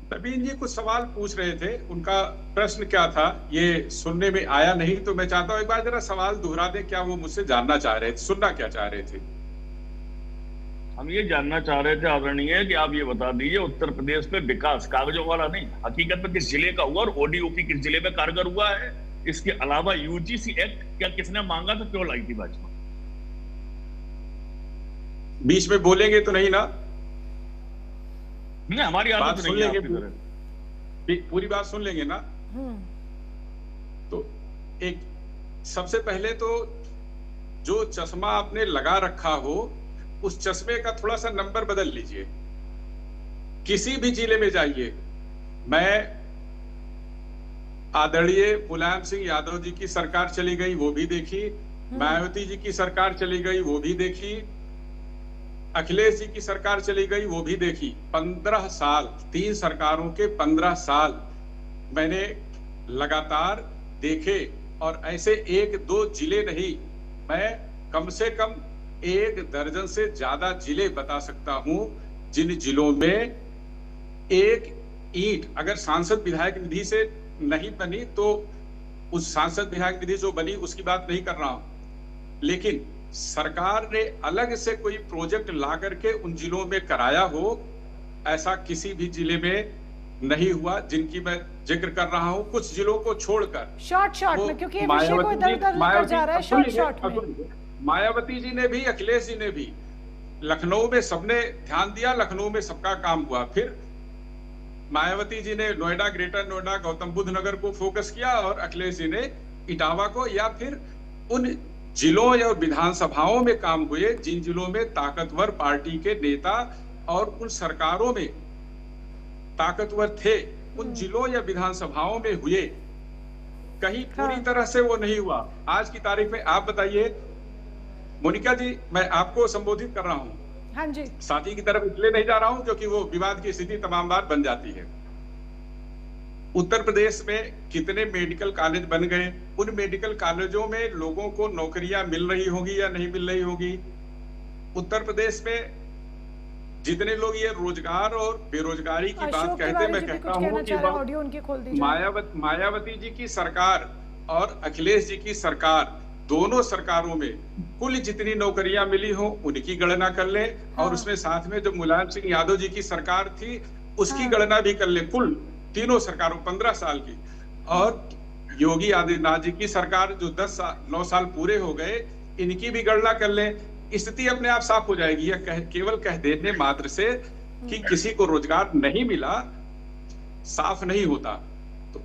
नवीन जी कुछ सवाल पूछ रहे थे, उनका प्रश्न क्या था ये सुनने में आया नहीं, तो मैं चाहता हूं एक बार जरा सवाल दोहरा दें। क्या वो मुझसे जानना चाह रहे थे, सुनना क्या चाह रहे थे? हम ये जानना चाह रहे थे आदरणीय कि आप ये बता दीजिए, उत्तर प्रदेश में विकास कागजों वाला नहीं, हकीकत में किस जिले का हुआ, और ODOP किस जिले में कारगर हुआ है? इसके अलावा UGC एक्ट क्या किसने मांगा था, क्यों लाई थी भाजपा? बीच में बोलेंगे तो नहीं ना? नहीं, हमारी आदत नहीं है आपकी तरह। पूरी बात सुन लेंगे ना? तो एक सबसे पहले तो जो चश्मा आपने लगा रखा हो, उस चश्मे का थोड़ा सा नंबर बदल लीजिए। किसी भी जिले में जाइए, मैं आदरणीय मुलायम सिंह यादव जी की सरकार चली गई, वो भी देखी, मायावती जी की सरकार चली गई, वो भी देखी, अखिलेश जी की सरकार चली गई, वो भी देखी। 15 साल, 3 सरकारों के 15 साल मैंने लगातार देखे, और ऐसे 1-2 जिले नहीं, मैं कम से कम 1 दर्जन से ज्यादा जिले बता सकता हूं जिन जिलों में एक ईंट अगर सांसद विधायक निधि से नहीं बनी तो उस सांसद विधायक निधि जो बनी उसकी बात नहीं कर रहा हूं, लेकिन सरकार ने अलग से कोई प्रोजेक्ट ला करके उन जिलों में कराया हो, ऐसा किसी भी जिले में नहीं हुआ जिनकी मैं जिक्र कर रहा हूं। कुछ जिलों को छोड़कर शॉर्ट में, क्योंकि ये विषय को इधर-उधर लेकर जा रहा है, शॉर्ट में। मायावती जी ने भी, अखिलेश जी ने भी, लखनऊ में सबने ध्यान दिया, लखनऊ में सबका काम हुआ। फिर मायावती जी ने नोएडा, ग्रेटर नोएडा, गौतम बुद्ध नगर को फोकस किया और अखिलेश जी ने इटावा को, या फिर उन जिलों या विधानसभाओं में काम हुए जिन जिलों में ताकतवर पार्टी के नेता और उन सरकारों में ताकतवर थे, उन जिलों या विधानसभाओं में हुए। कहीं पूरी तरह से वो नहीं हुआ। आज की तारीख में आप बताइए मोनिका जी, मैं आपको संबोधित कर रहा हूं, हाँ जी, साथी की तरफ इसलिए नहीं जा रहा हूं क्योंकि वो विवाद की स्थिति तमाम बार बन जाती है। उत्तर प्रदेश में कितने मेडिकल कॉलेज बन गए, उन मेडिकल कॉलेजों में लोगों को नौकरियां मिल रही होगी या नहीं मिल रही होगी। उत्तर प्रदेश में जितने लोग ये रोजगार और बेरोजगारी की बात कहते, मैं कहता हूं कि मायावती जी की सरकार और अखिलेश जी की सरकार, दोनों सरकारों में कुल जितनी नौकरियां मिली हो उनकी गणना कर ले, और उसमें साथ में जो मुलायम सिंह यादव जी की सरकार थी उसकी गणना भी कर ले, कुल तीनों सरकारों 15 साल की, और योगी आदित्यनाथ जी की सरकार जो 9 साल पूरे हो गए, इनकी भी गणना कर ले। स्थिति अपने आप साफ हो जाएगी। या केवल कह देने मात्र से कि किसी को रोजगार नहीं मिला साफ नहीं होता। तो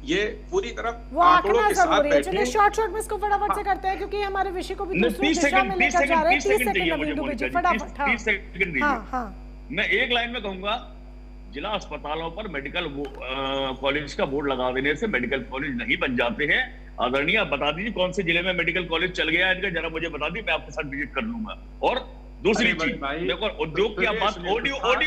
ये पूरी तरफ आंकड़ों के साथ बैठे। चलिए शॉर्ट में इसको फटाफट से करते हैं क्योंकि हमारे विषय को भी दूसरी दिशा में लेकर जा रहे हैं। 30 सेकंड नवीन दुबे जी, फटाफट। 30 सेकंड दीजिए। मैं एक लाइन में कहूंगा, जिला अस्पतालों पर मेडिकल कॉलेज का बोर्ड लगा देने से मेडिकल कॉलेज नहीं बन जाते हैं। आदरणीय, आप बता दीजिए कौन से जिले में मेडिकल कॉलेज चल गया है इनका, जरा मुझे बता दीजिए, मैं आपके साथ विजिट कर लूंगा। और दूसरी चीज देखो, उद्योग की बात,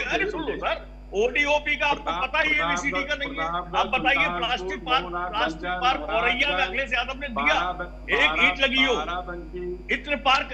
अरे सुन लो सर, ओडीओपी का आपको पता ही एबीसीडी का नहीं है। आप बताइए, प्लास्टिक पार्क औरैया में अखिलेश यादव ने दिया, एक ईंट लगी हो। इत्र पार्क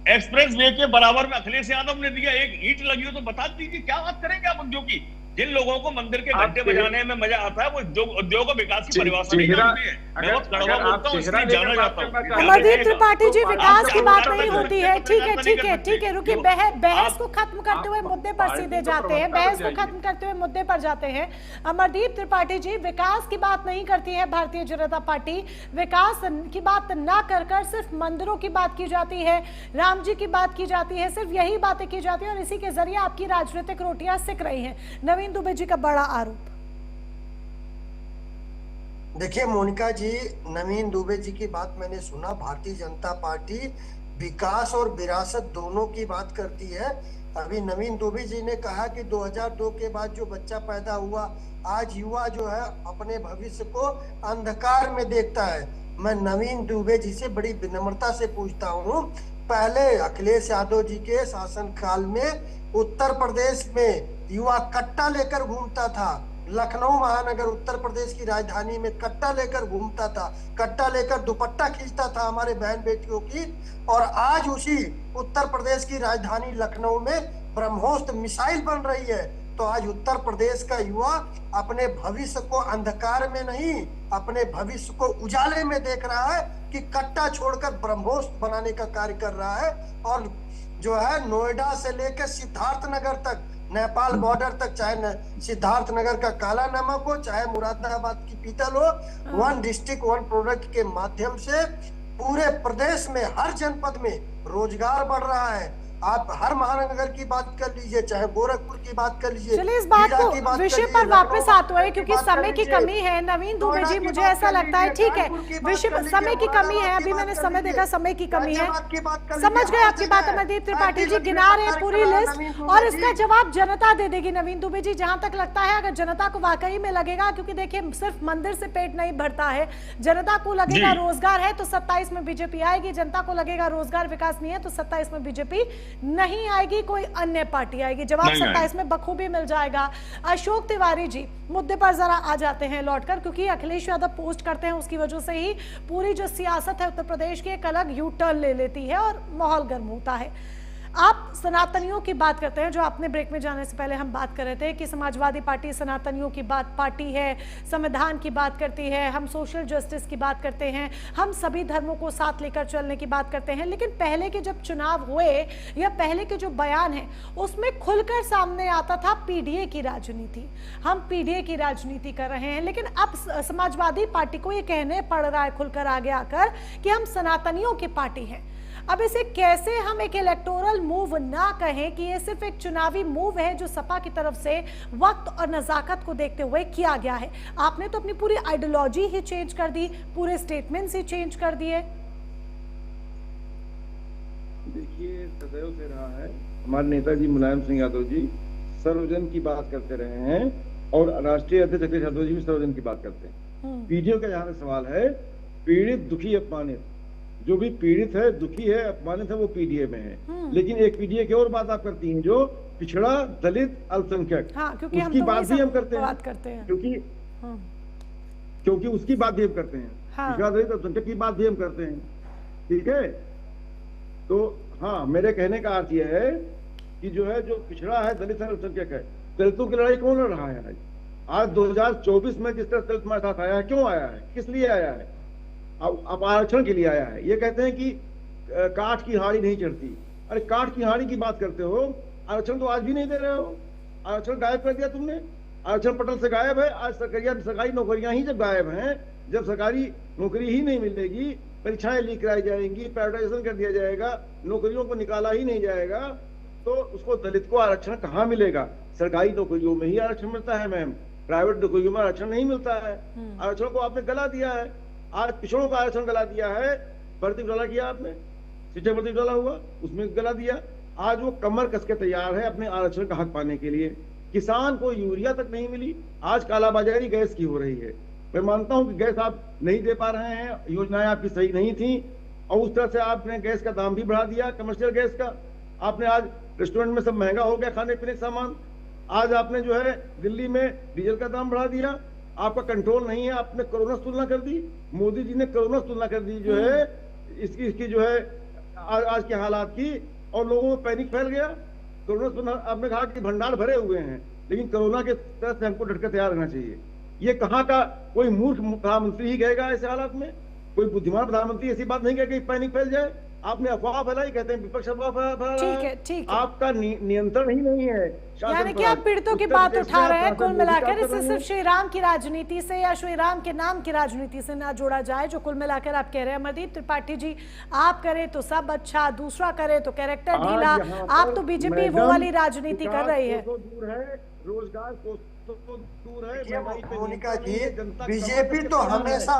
एक्सप्रेस वे के बराबर में अखिलेश यादव ने दिया, एक ईंट लगी हो। तो बता दीजिए क्या बात करेंगे आप उद्योग की। जिन लोगों को मंदिर के घंटे बजाने में मजा आता है वो उद्योग और विकास की परिभाषा नहीं जानते हैं। मैं बहुत कड़वा बोलता हूं, इसलिए जाना जाता हूं। अमरदीप त्रिपाठी जी, विकास की बात नहीं होती है। ठीक है, रुकिए। बहस को खत्म करते हुए मुद्दे पर सीधे जाते हैं, बहस को खत्म करते हुए मुद्दे पर जाते हैं। अमरदीप त्रिपाठी जी, विकास की बात नहीं करती है भारतीय जनता पार्टी। विकास की बात ना कर सिर्फ मंदिरों की बात की जाती है, राम जी की बात की जाती है, सिर्फ यही बातें की जाती है और इसी के जरिए आपकी राजनीतिक रोटियां सिक रही हैं। नवीन दुबे जी का बड़ा आरोप। देखिए मोनिका जी, नवीन दुबे जी की बात मैंने सुना। भारतीय जनता पार्टी विकास और विरासत दोनों की बात करती है। अभी नवीन दुबे जी ने कहा कि 2002 के बाद जो बच्चा पैदा हुआ, आज युवा जो है अपने भविष्य को अंधकार में देखता है। मैं नवीन दुबे जी से बड़ी विनम्रता से पूछता हूँ, पहले अखिलेश यादव जी के शासनकाल में उत्तर प्रदेश में युवा कट्टा लेकर घूमता था। लखनऊ महानगर उत्तर प्रदेश की राजधानी में कट्टा लेकर घूमता था, कट्टा लेकर दुपट्टा खींचता था हमारे बहन बेटियों की। और आज उसी उत्तर प्रदेश की राजधानी लखनऊ में ब्रह्मोस्त्र मिसाइल बन रही है। तो आज उत्तर प्रदेश का युवा अपने भविष्य को अंधकार में नहीं, अपने भविष्य को उजाले में देख रहा है कि कट्टा छोड़कर ब्रह्मोस्त्र बनाने का कार्य कर रहा है। और जो है नोएडा से लेकर सिद्धार्थनगर तक, नेपाल बॉर्डर तक, चाहे सिद्धार्थनगर का काला नमक हो, चाहे मुरादाबाद की पीतल हो, वन डिस्ट्रिक्ट वन प्रोडक्ट के माध्यम से पूरे प्रदेश में हर जनपद में रोजगार बढ़ रहा है। आप हर महानगर की बात कर लीजिए, चाहे गोरखपुर की बात कर लीजिए। चलिए इस बात को विषय पर वापस आते हुए, क्योंकि समय की कमी है नवीन दुबे जी, मुझे ऐसा लगता है, ठीक है विषय पर समय की कमी है, अभी मैंने समय देखा, समय की कमी है, समझ गए आपकी बात। अमरदीप त्रिपाठी जी गिना रहे हैं पूरी लिस्ट और इसका जवाब जनता दे देगी। नवीन दुबे जी, जहां तक लगता है अगर जनता को वाकई में लगेगा, क्योंकि देखिए सिर्फ मंदिर से पेट नहीं भरता है, जनता को लगेगा रोजगार है तो 27 में बीजेपी आएगी, जनता को लगेगा रोजगार विकास नहीं है तो 27 में बीजेपी नहीं आएगी, कोई अन्य पार्टी आएगी। जवाब 27 में बखूबी मिल जाएगा। अशोक तिवारी जी, मुद्दे पर जरा आ जाते हैं लौटकर, क्योंकि अखिलेश यादव पोस्ट करते हैं उसकी वजह से ही पूरी जो सियासत है उत्तर प्रदेश की एक अलग यू टर्न ले लेती है और माहौल गर्म होता है। आप सनातनियों की बात करते हैं, जो आपने ब्रेक में जाने से पहले हम बात कर रहे थे कि समाजवादी पार्टी सनातनियों की पार्टी है, संविधान की बात करती है, हम सोशल जस्टिस की बात करते हैं, हम सभी धर्मों को साथ लेकर चलने की बात करते हैं। लेकिन पहले के जब चुनाव हुए या पहले के जो बयान है उसमें खुलकर सामने आता था पीडीए की राजनीति, हम पीडीए की राजनीति कर रहे हैं। लेकिन अब समाजवादी पार्टी को ये कहने पड़ रहा है खुलकर आगे आकर कि हम सनातनियों की पार्टी हैं। अब इसे कैसे हम एक इलेक्टोरल मूव ना कहें कि ये सिर्फ एक चुनावी मूव है जो सपा की तरफ से वक्त और नजाकत को देखते हुए किया गया है। आपने तो अपनी पूरी आइडियोलॉजी ही चेंज कर दी, पूरे स्टेटमेंट्स ही चेंज कर दिए। देखिए, सदैव से रहा है, हमारे नेताजी मुलायम सिंह यादव जी सर्वजन की बात करते रहे हैं और राष्ट्रीय अध्यक्ष अखिलेश यादव जी भी सर्वजन की बात करते हैं। पीडीए का जहां सवाल है, पीड़ित, दुखी, अपमानित, जो भी पीड़ित है, दुखी है, अपमानित है, वो पीडीए में है। लेकिन एक पीडीए की और बात आप करती हैं, जो पिछड़ा, दलित, अल्पसंख्यक, उसकी बात भी हम करते हैं, क्योंकि उसकी बात भी हम करते हैं, पिछड़ा, दलित, अल्पसंख्यक की बात भी हम करते हैं। ठीक है, तो हाँ, मेरे कहने का अर्थ यह है कि जो है, जो पिछड़ा है, दलित है, अल्पसंख्यक है, दलितों की लड़ाई कौन लड़ रहा है आज 2024 में? जिस तरह दलित हमारे साथ आया है, क्यों आया है, किस लिए आया है? अब आरक्षण के लिए आया है। ये कहते हैं कि काठ की हाड़ी नहीं चढ़ती। अरे काठ की हाड़ी की बात करते हो, आरक्षण तो आज भी नहीं दे रहे हो, आरक्षण गायब कर दिया तुमने, आरक्षण पटल से गायब है। आज सरकारी नौकरियां ही जब गायब हैं, जब सरकारी नौकरी ही नहीं मिलेगी, परीक्षाएं लीक कराई जाएंगी, प्राइवेटाइजेशन कर दिया जाएगा, नौकरियों को निकाला ही नहीं जाएगा, तो उसको दलित को आरक्षण कहाँ मिलेगा? सरकारी नौकरियों में ही आरक्षण मिलता है मैम, प्राइवेट नौकरियों में आरक्षण नहीं मिलता है। आरक्षण को आपने गला दिया है, आज पिछड़ों का आरक्षण गला दिया है। भर्ती घोटाला किया आपने, शिक्षक भर्ती घोटाला हुआ, उसमें गला दिया। आज वो कमर कस के तैयार है अपने आरक्षण का हक पाने के लिए। किसान को यूरिया तक नहीं मिली, आज कालाबाजारी गैस की हो रही है। मैं मानता हूं कि गैस आप नहीं दे पा रहे हैं, योजनाएं आपकी सही नहीं थी, और उस तरह से आपने गैस का दाम भी बढ़ा दिया, कमर्शियल गैस का। आपने आज रेस्टोरेंट में सब महंगा हो गया खाने पीने का सामान। आज आपने जो है दिल्ली में डीजल का दाम बढ़ा दिया, आपका कंट्रोल नहीं है। आपने कोरोना से तुलना कर दी, मोदी जी ने कोरोना से तुलना कर दी जो है इसकी जो है आज के हालात की, और लोगों में पैनिक फैल गया। कोरोना से आपने कहा कि भंडार भरे हुए हैं, लेकिन कोरोना के तरह से हमको डटकर तैयार रहना चाहिए। ये कहाँ का कोई मूर्ख प्रधानमंत्री ही कहेगा ऐसे हालात में? कोई बुद्धिमान प्रधानमंत्री ऐसी बात नहीं कहेगा कि पैनिक फैल जाए। आपने अफवाह फैलाई, कहते हैं विपक्ष अफवाह फैला रहा है। ठीक है। आपका नियंत्रण ही नहीं है। यानी कि आप पीड़ितों की बात उठा रहे हैं। कुल मिलाकर इसे सिर्फ श्री राम की राजनीति से या श्री राम के नाम की राजनीति से ना जोड़ा जाए, जो कुल मिलाकर आप कह रहे हैं। अमरदीप त्रिपाठी जी, आप करे तो सब अच्छा, दूसरा करे तो कैरेक्टर ढीला। आप तो बीजेपी वो वाली राजनीति कर रही है। रोजगार को दूर है। मोनिका जी, बीजेपी तो हमेशा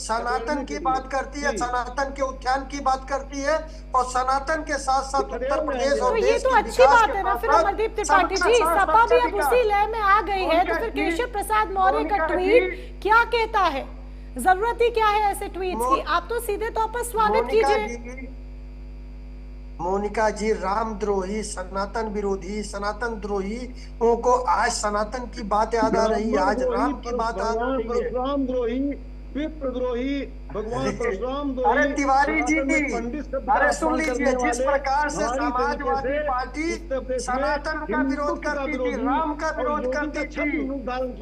सनातन की बात करती है, सनातन के उत्थान की बात करती है, और सनातन के साथ साथ उत्तर प्रदेश और ये तो अच्छी बात है ना फिर अमरदीप त्रिपाठी जी। सपा भी अब उसी लय में आ गई है, तो फिर केशव प्रसाद मौर्य का ट्वीट क्या कहता है? जरूरत ही क्या है ऐसे ट्वीट्स की? आप तो सीधे तौर पर स्वागत कीजिए। मोनिका जी, रामद्रोही, सनातन विरोधी, सनातन द्रोही को आज सनातन की बात याद आ रही है, आज राम की बात आ रही है। रामद्रोही, विप्रद्रोही, भगवान परशुराम द्रोही। अरे तिवारी जी, अरे सुन लीजिए, जिस प्रकार से समाजवादी पार्टी सनातन का विरोध करती थी, राम का विरोध करती थी,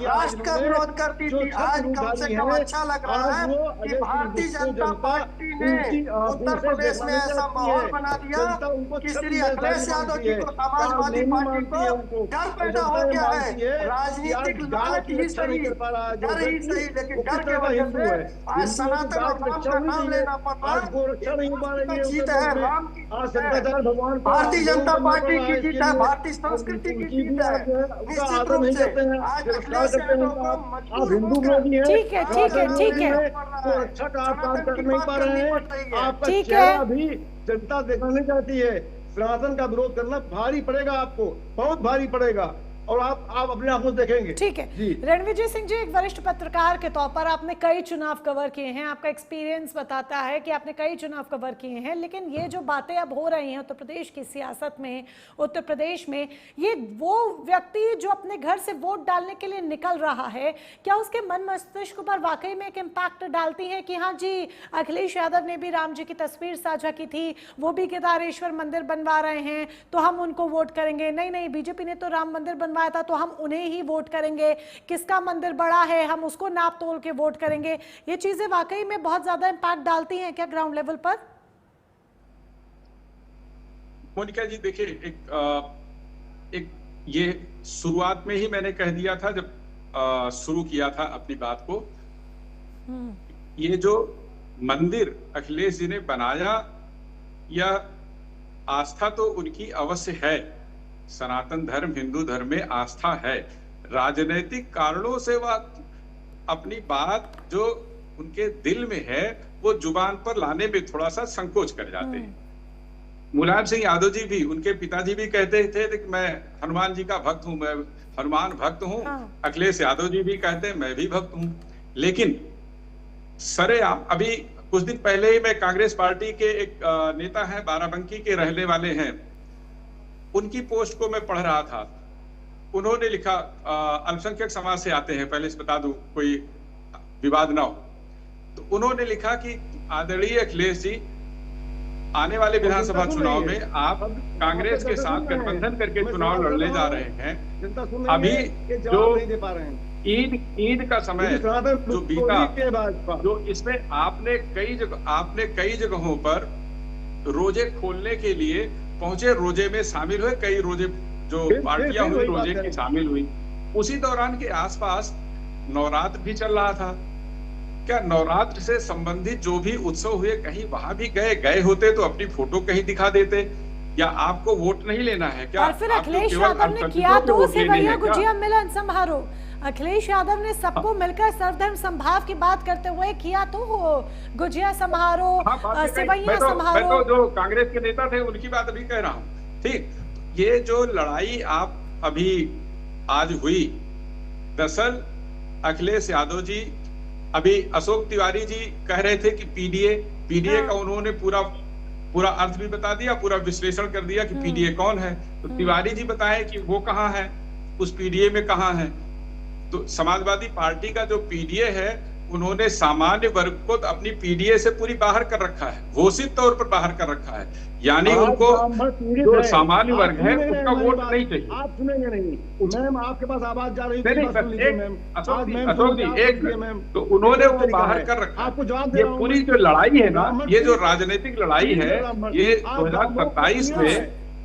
राष्ट्र का विरोध करती थी, आज कम से कम अच्छा लग रहा है कि भारतीय जनता पार्टी ने उत्तर प्रदेश में ऐसा माहौल बना दिया कि श्री अखिलेश यादव जी को, समाजवादी पार्टी को डर पैदा हो गया है। राजनीतिक लालच ही सही, डर ही सही, लेकिन डर के वजह से आज सनातन का नाम लेना पड़ रहा है। जीत है राम की, भारतीय जनता पार्टी की जीत है, भारतीय संस्कृति की जीत है। निश्चित रूप से आज अखिलेश यादव को मजबूर होकर, ठीक है अच्छा का आप काम कर नहीं पा रहे हैं। आपका चेहरा भी जनता देखना नहीं चाहती है। सनातन का विरोध करना भारी पड़ेगा, आपको बहुत भारी पड़ेगा। और आप अपने आंखों से देखेंगे। ठीक है जी। रणविजय सिंह जी, एक वरिष्ठ पत्रकार के तौर पर आपने कई चुनाव कवर किए हैं, आपका एक्सपीरियंस बताता है कि आपने कई चुनाव कवर किए हैं, लेकिन ये जो बातें अब हो रही हैं उत्तर प्रदेश की सियासत में, उत्तर प्रदेश में, ये वो व्यक्ति जो अपने घर से वोट डालने के लिए निकल रहा है, क्या उसके मन मस्तिष्क पर वाकई में एक इम्पैक्ट डालती है कि हाँ जी, अखिलेश यादव ने भी राम जी की तस्वीर साझा की थी, वो भी केदारेश्वर मंदिर बनवा रहे हैं तो हम उनको वोट करेंगे, नहीं बीजेपी ने तो राम मंदिर बनवाया था तो हम उन्हें ही वोट करेंगे, किसका मंदिर बड़ा है हम उसको नाप तोल के वोट करेंगे। ये चीजें वाकई में बहुत ज्यादा इम्पैक्ट डालती हैं क्या ग्राउंड लेवल पर? मोनिका जी देखिए, एक ये शुरुआत में ही मैंने कह दिया था जब शुरू किया था अपनी बात को, ये जो मंदिर अखिलेश जी ने बनाया, यह आस्था तो उनकी अवश्य है, सनातन धर्म हिंदू धर्म में आस्था है, राजनीतिक कारणों से वह अपनी बात जो उनके दिल में है वो जुबान पर लाने में थोड़ा सा संकोच कर जाते हैं। मुलायम सिंह यादव जी भी, उनके पिताजी भी कहते थे कि मैं हनुमान जी का भक्त हूं, मैं हनुमान भक्त हूं। अखिलेश यादव जी भी कहते हैं मैं भी भक्त हूं। लेकिन सरेआम अभी कुछ दिन पहले ही मैं कांग्रेस पार्टी के एक नेता हैं, बाराबंकी के रहने वाले हैं, उनकी पोस्ट को मैं पढ़ रहा था। उन्होंने लिखा, अल्पसंख्यक समाज से आते हैं, पहले से बता दूं कोई विवाद ना हो, तो उन्होंने लिखा कि आदरणीय अखिलेश जी, आने वाले विधानसभा चुनाव में आप कांग्रेस के साथ गठबंधन करके चुनाव लड़ने जा रहे हैं। अभी जो ईद का समय जो बीता, जो इसमें आपने कई जगहों पर रोजे खोलने के लिए पहुंचे, रोजे में शामिल हुए, कई रोजे जो पार्टियां हुई रोजे की शामिल हुई, उसी दौरान के आसपास नवरात्र भी चल रहा था। क्या नवरात्र से संबंधित जो भी उत्सव हुए कहीं वहां भी गए होते तो अपनी फोटो कहीं दिखा देते? या आपको वोट नहीं लेना है क्या? और फिर अखिलेश यादव ने किया तो उसे भैया गुजिया मिलन समारोह, अखिलेश यादव ने सबको मिलकर सर्वधर्म संभाव की बात करते हुए किया तो गुजिया समारोह, सेवैया समारोह। मैं तो जो कांग्रेस के नेता थे उनकी बात अभी कह रहा हूँ। ठीक, ये जो लड़ाई आप अभी आज हुई, दरअसल अखिलेश यादव जी, अभी अशोक तिवारी जी कह रहे थे कि पीडीए का उन्होंने पूरा अर्थ भी बता दिया, पूरा विश्लेषण कर दिया कि पीडीए कौन है। तो तिवारी जी बताएं कि वो कहाँ है, उस पीडीए में कहाँ है। तो समाजवादी पार्टी का जो पीडीए है, उन्होंने सामान्य वर्ग को अपनी पीडीए से पूरी बाहर कर रखा है, घोषित तौर पर बाहर कर रखा है। यानी उनको जो सामान्य वर्ग है उसका वोट नहीं चाहिए। आप सुनेंगे नहीं मैम, आपके पास आवाज जा रही है। अशोक जी एक तो उन्होंने वो बाहर कर रखा। आपको जवाब ये पूरी जो लड़ाई है ना, ये जो राजनीतिक लड़ाई है, ये 2027 में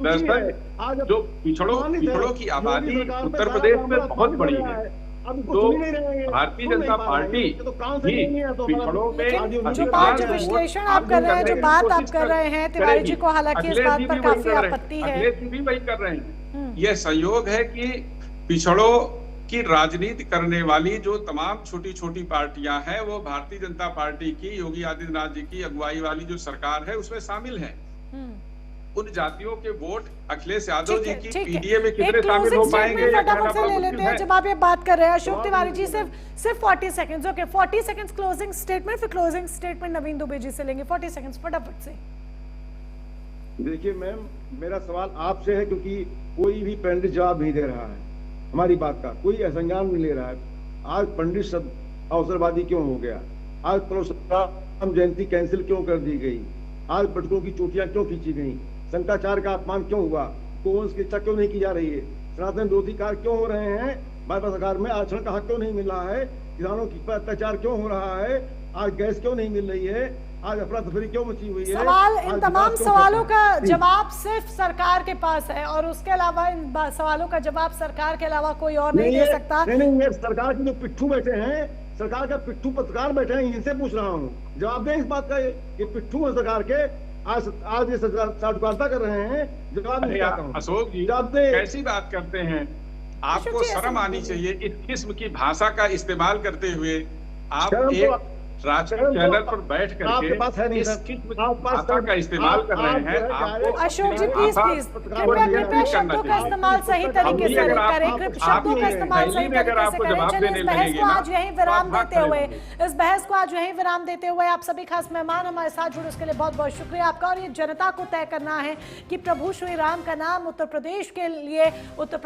दरअसल जो पिछड़ों की आबादी उत्तर प्रदेश में बहुत बड़ी है, तो भारतीय जनता पार्टी भी पिछड़ों में जो पांच विश्लेषण आप कर रहे हैं, जो बात आप कर रहे हैं, तिवारी जी को हालांकि इस बात पर काफी आपत्ति है। अखिलेश जी भी वही कर रहे हैं। यह संयोग है कि पिछड़ों की राजनीति करने वाली जो तमाम छोटी छोटी पार्टियां हैं, वो भारतीय जनता पार्टी की, योगी आदित्यनाथ जी की अगुवाई वाली जो सरकार है उसमें शामिल है। उन जातियों के वोट अखिलेश यादव जी की पीडीए में कितने शामिल हो पाएंगे? फटाफट से ले लेते हैं जब आप ये बात कर रहे हैं। अशोक तिवारी जी सिर्फ 40 seconds. Okay, 40 seconds closing statement, फिर क्लोजिंग स्टेटमेंट नवीन दुबे जी से लेंगे। 40 सेकंड्स फटाफट से। देखिए मैम, मेरा सवाल आपसे है क्योंकि कोई भी पंडित जवाब नहीं दे रहा है हमारी बात का, कोई संज्ञान नहीं ले रहा है। आज पंडित शब्द अवसरवादी क्यों हो गया? आज परशुराम जयंती कैंसिल क्यों कर दी गई? आज पटकों की चोटियां क्यों खींची गई? शंकराचार्य का अपमान क्यों हुआ? गोवंश की इच्छा क्यों नहीं की जा रही है? सनातन विरोधी कार्य क्यों हो रहे हैं? भाजपा सरकार में आरक्षण का हक क्यों नहीं मिल रहा है? किसानों पर अत्याचार क्यों हो रहा है? आज गैस क्यों नहीं मिल रही है? आज अफरा तफरी क्यों मची हुई है? सवाल, इन तमाम सवालों का जवाब सिर्फ सरकार के पास है और उसके अलावा इन सवालों का जवाब सरकार के अलावा कोई और नहीं दे सकता। नहीं, ये सरकार के जो पिट्ठू बैठे हैं, सरकार का पिट्ठू पत्रकार बैठे हैं, इनसे पूछ रहा हूँ, जवाब दें इस बात का। ये पिट्ठू है सरकार के, आज ये साधुवार्ता कर रहे हैं, जवाब नहीं चाहता हूं। अशोक जी कैसी बात करते हैं? आपको शर्म आनी चाहिए इस किस्म की भाषा का इस्तेमाल करते हुए। आप एक राष्ट्रीय चैनल पर बैठ आपके पास है करके नहीं इस सर, किस्म आपके की पास भाषा का इस्तेमाल कर रहे हैं। आपको अशोक जी प्लीज भाषा प्लीज को कृपया नियंत्रित कृपया करना शब्दों का चाहिए। इस्तेमाल सही तरीके अभी से अगर आप- करें, शब्दों का इस्तेमाल सही में अगर तरीके से आपको करें। जवाब चलिए देने इस बहस लगेंगे को ना, आज यहीं तो विराम आप भाग देते खड़े हुए होंगे। इस बहस को आज यहीं विराम देते हुए आप सभी खास मेहमान हमारे साथ जुड़े उसके लिए बहुत बहुत शुक्रिया आपका। और ये जनता को तय करना है कि प्रभु श्री राम का नाम उत्तर प्रदेश के लिए उत्तर